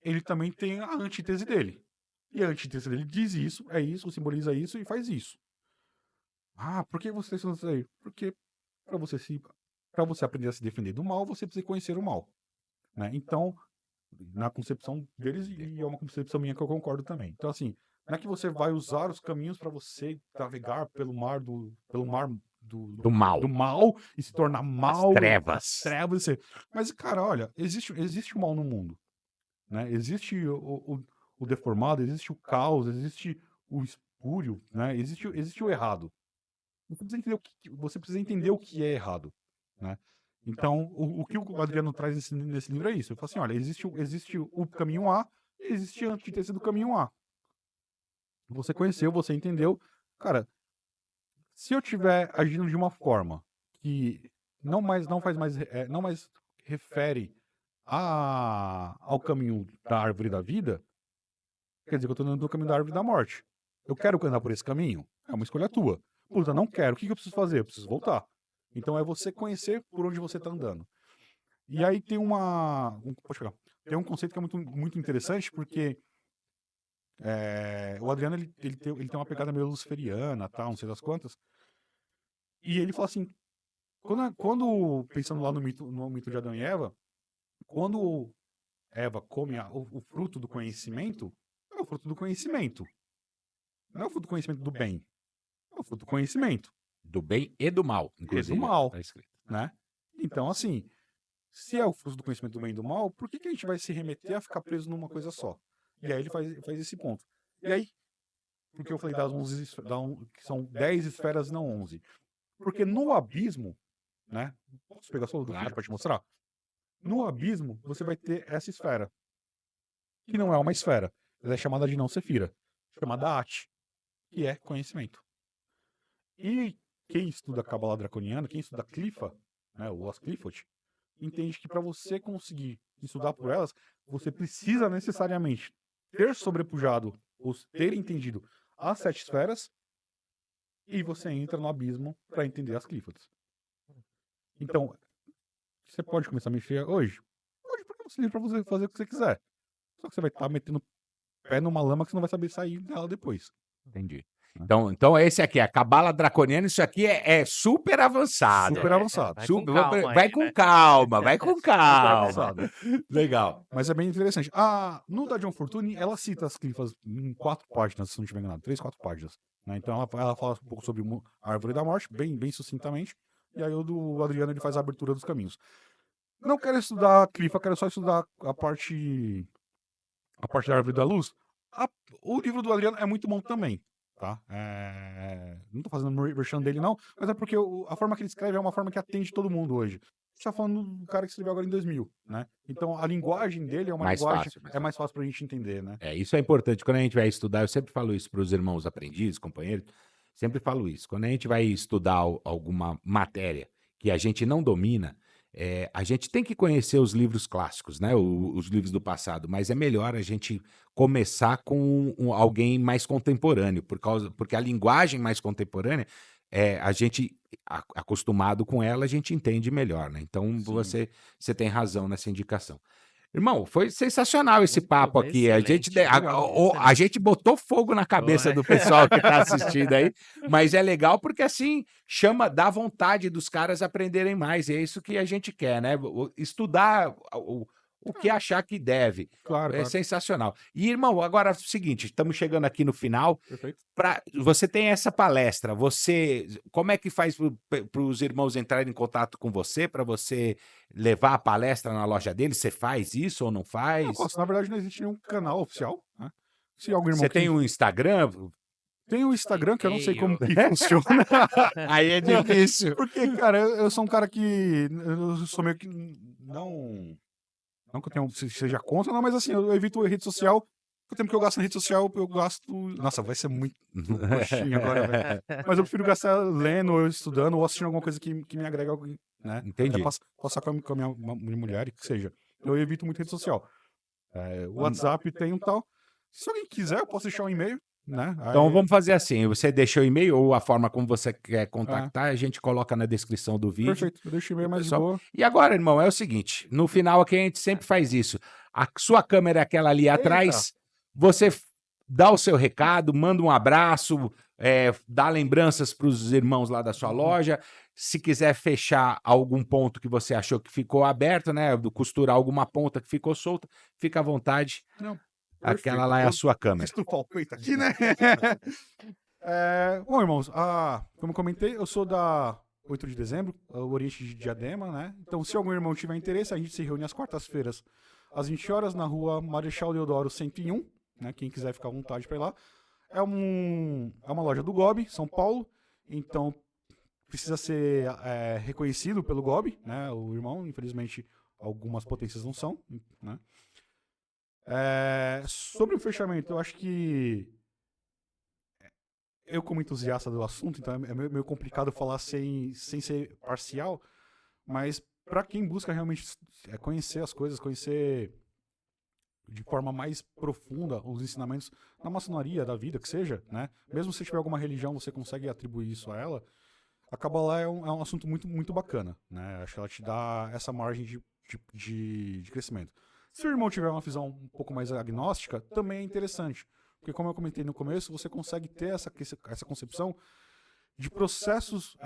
ele também tem a antítese dele. E a antítese dele diz isso, é isso, simboliza isso e faz isso. Por que você está estudando isso aí? Porque para você aprender a se defender do mal, você precisa conhecer o mal. Né? Então, na concepção deles, e é uma concepção minha que eu concordo também. Então, assim, não é que você vai usar os caminhos para você navegar pelo mar do mal e se tornar mal. As trevas. Mas, cara, olha, existe o mal no mundo. né? Existe o deformado, existe o caos, existe o espúrio, né? Existe o errado. Você precisa entender o que é errado, né? Então, o que o Adriano traz nesse livro é isso. Ele fala assim, olha, existe o caminho A e existe a antítese do caminho A. Você conheceu, você entendeu. Cara, se eu estiver agindo de uma forma que não mais refere ao caminho da árvore da vida, quer dizer que eu estou andando no caminho da árvore da morte. Eu quero andar por esse caminho? É uma escolha tua. Puta, não quero. O que eu preciso fazer? Eu preciso voltar. Então é você conhecer por onde você está andando. E aí tem tem um conceito que é muito, muito interessante, porque o Adriano ele tem uma pegada meio luciferiana, tal, não sei das quantas. E ele fala assim, quando pensando lá no mito de Adão e Eva, quando Eva come o fruto do conhecimento, é o fruto do conhecimento. Não é o fruto do conhecimento do bem. É o fruto do conhecimento. Do bem e do mal, inclusive. E do mal. Tá escrito. Né? Então, assim, se é o fruto do conhecimento do bem e do mal, por que a gente vai se remeter a ficar preso numa coisa só? E aí ele faz esse ponto. E aí, porque eu falei das 11, que são 10 esferas e não 11. Porque no abismo, né? Posso pegar só o vídeo para te mostrar? No abismo, você vai ter essa esfera. Que não é uma esfera. Ela é chamada de não-sefira. Chamada At, que é conhecimento. E quem estuda Cabala Draconiana, quem estuda Clifa, né, o Os Clifford, entende que para você conseguir estudar por elas, você precisa necessariamente ter sobrepujado ou ter entendido as 7 esferas e você entra no abismo para entender as Cliffords. Então, você pode começar a mexer hoje. Hoje, porque você livre para você fazer o que você quiser. Só que você vai estar metendo pé numa lama que você não vai saber sair dela depois. Entendi. Então esse aqui, a Cabala Draconiana, isso aqui é super avançado. Super avançado. Vai com calma, vai com calma. Legal. Mas é bem interessante. No da John Fortune, ela cita as clifas em 4 páginas, se não estiver enganado. 3, 4 páginas. Né? Então ela fala um pouco sobre a Árvore da Morte, bem sucintamente. E aí o do Adriano ele faz a abertura dos caminhos. Não quero estudar a clifa, quero só estudar a parte da Árvore da Luz. O livro do Adriano é muito bom também. Tá? Não tô fazendo merchan dele não, mas é porque a forma que ele escreve é uma forma que atende todo mundo hoje. A gente tá falando do cara que escreveu agora em 2000, né? Então a linguagem dele é uma linguagem mais fácil pra gente entender, né? Isso é importante. Quando a gente vai estudar, eu sempre falo isso para os irmãos aprendizes, companheiros, sempre falo isso. Quando a gente vai estudar alguma matéria que a gente não domina, a gente tem que conhecer os livros clássicos, né? Os livros do passado, mas é melhor a gente começar com alguém mais contemporâneo, porque a linguagem mais contemporânea, a gente, acostumado com ela, a gente entende melhor, né? Então, você tem razão nessa indicação. Irmão, foi sensacional esse papo aqui. A gente botou fogo na cabeça do pessoal que está assistindo aí, mas é legal porque assim dá vontade dos caras aprenderem mais. E é isso que a gente quer, né? Estudar o que achar que deve. Claro. Sensacional. E, irmão, agora é o seguinte, estamos chegando aqui no final. Perfeito. Você tem essa palestra, como é que faz para os irmãos entrarem em contato com você, para você levar a palestra na loja deles? Você faz isso ou não faz? Na verdade, não existe nenhum canal oficial, né? Se algum irmão você tem um Instagram? Tem o Instagram, que eu não sei como que funciona. Aí é difícil. Porque, cara, eu sou um cara que... Eu sou meio que... Não que eu seja contra, não, mas assim, eu evito rede social. O tempo que eu gasto na rede social, eu gasto... Nossa, vai ser muito coxinha agora, velho. Mas eu prefiro gastar lendo, ou estudando, ou assistindo alguma coisa que me agrega, né? Entendi. Passar com a minha mulher, que seja. Eu evito muito rede social. O WhatsApp tem tal. Se alguém quiser, eu posso deixar um e-mail, né? Então vamos fazer assim, você deixa o e-mail ou a forma como você quer contactar, a gente coloca na descrição do vídeo. Perfeito, eu deixo o e-mail mais de boa. E agora, irmão, é o seguinte, no final aqui a gente sempre faz isso. A sua câmera é aquela ali atrás, você dá o seu recado, manda um abraço, dá lembranças para os irmãos lá da sua loja. Se quiser fechar algum ponto que você achou que ficou aberto, né? Costurar alguma ponta que ficou solta, fica à vontade. Não. Aquela lá é a sua câmera. Estufar o peito aqui, né? Bom, irmãos, como eu comentei, eu sou da 8 de dezembro, o Oriente de Diadema, né? Então, se algum irmão tiver interesse, a gente se reúne às quartas-feiras, às 20 horas, na rua Marechal Deodoro 101, né? Quem quiser ficar à vontade para ir lá. É uma loja do GOB, São Paulo, então precisa ser reconhecido pelo GOB, né? O irmão, infelizmente, algumas potências não são, né? Sobre o fechamento, eu acho que eu, como entusiasta do assunto, então é meio complicado falar sem ser parcial, mas para quem busca realmente conhecer as coisas, conhecer de forma mais profunda os ensinamentos da maçonaria, da vida, que seja, né? Mesmo se tiver alguma religião, você consegue atribuir isso a ela. A Kabbalah é um assunto muito, muito bacana, né? Acho que ela te dá essa margem de crescimento. Se o irmão tiver uma visão um pouco mais agnóstica, também é interessante. Porque, como eu comentei no começo, você consegue ter essa concepção de processos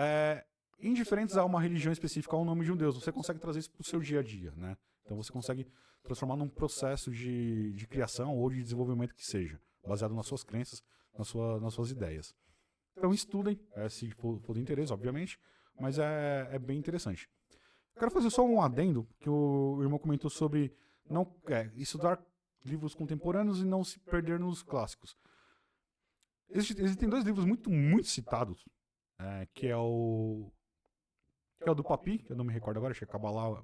indiferentes a uma religião específica, ao nome de um Deus. Você consegue trazer isso para o seu dia a dia, né? Então você consegue transformar num processo de criação ou de desenvolvimento que seja, baseado nas suas crenças, nas suas ideias. Então estudem, se for de interesse, obviamente, mas é bem interessante. Quero fazer só um adendo, que o irmão comentou sobre estudar livros contemporâneos e não se perder nos clássicos. Existem 2 livros muito, muito citados, que é o do Papi, que eu não me recordo agora, acho que é Kabbalah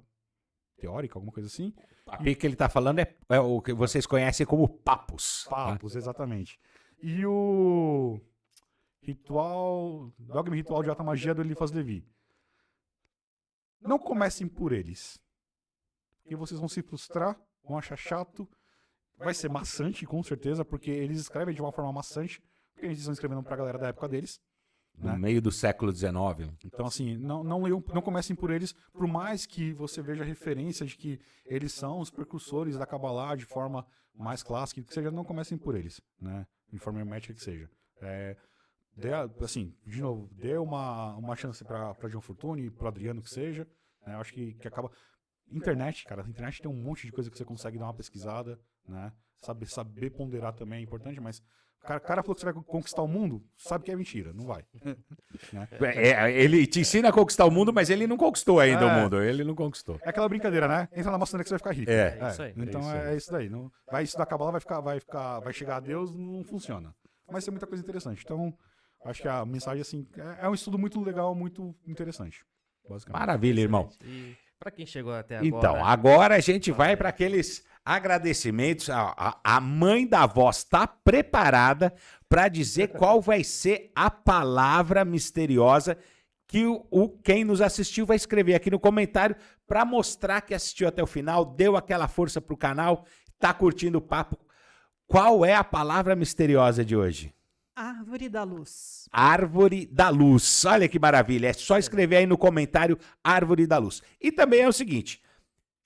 Teórica, alguma coisa assim. Papi que ele tá falando é o que vocês conhecem como papos. Papos, exatamente. E o Dogma e Ritual de Alta Magia do Eliphas Levi. Não comecem por eles, porque vocês vão se frustrar, vão achar chato, vai ser maçante, com certeza, porque eles escrevem de uma forma maçante, porque eles estão escrevendo pra galera da época deles. No meio do século XIX. Então, assim, não comecem por eles, por mais que você veja referência de que eles são os precursores da Kabbalah de forma mais clássica, que seja, não comecem por eles, né? De forma hermética que seja. De novo, dê uma chance para John Fortune, para Adriano que seja. Eu acho que acaba... Internet, cara, a internet tem um monte de coisa que você consegue dar uma pesquisada, né? Saber ponderar também é importante, mas o cara falou que você vai conquistar o mundo, sabe que é mentira, não vai. Né? Ele te ensina a conquistar o mundo, mas ele não conquistou ainda o mundo, ele não conquistou. É aquela brincadeira, né? Entra na maçonaria que você vai ficar rico. Isso aí. Então é isso daí. Não, vai estudar Kabbalah, vai chegar a Deus, não funciona. Mas tem muita coisa interessante. Então, acho que a mensagem, assim, é um estudo muito legal, muito interessante. Basicamente. Maravilha, irmão. E para quem chegou até agora... Então, agora a gente vai para aqueles agradecimentos. A mãe da voz está preparada para dizer qual vai ser a palavra misteriosa que quem nos assistiu vai escrever aqui no comentário para mostrar que assistiu até o final, deu aquela força pro canal, tá curtindo o papo. Qual é a palavra misteriosa de hoje? Árvore da Luz. Árvore da Luz. Olha que maravilha. É só escrever aí no comentário Árvore da Luz. E também é o seguinte,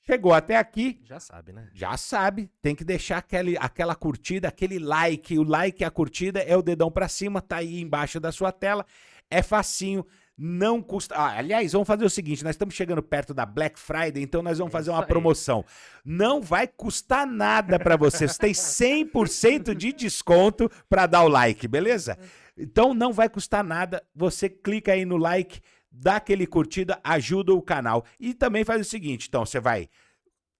chegou até aqui... Já sabe, né? Já sabe. Tem que deixar aquela curtida, aquele like. O like e a curtida é o dedão pra cima, tá aí embaixo da sua tela. É facinho. Não custa... aliás, vamos fazer o seguinte, nós estamos chegando perto da Black Friday, então nós vamos fazer uma promoção. Não vai custar nada para você, você tem 100% de desconto para dar o like, beleza? Então não vai custar nada, você clica aí no like, dá aquele curtida, ajuda o canal. E também faz o seguinte, então você vai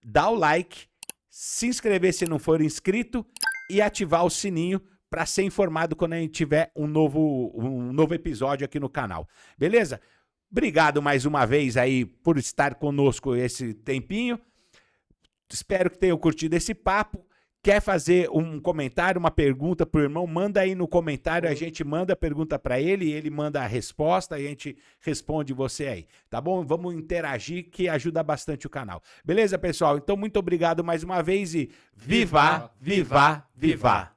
dar o like, se inscrever se não for inscrito e ativar o sininho para ser informado quando a gente tiver um novo episódio aqui no canal. Beleza? Obrigado mais uma vez aí por estar conosco esse tempinho. Espero que tenham curtido esse papo. Quer fazer um comentário, uma pergunta pro irmão? Manda aí no comentário, a gente manda a pergunta para ele, ele manda a resposta e a gente responde você aí, tá bom? Vamos interagir que ajuda bastante o canal. Beleza, pessoal? Então, muito obrigado mais uma vez e viva, viva, viva!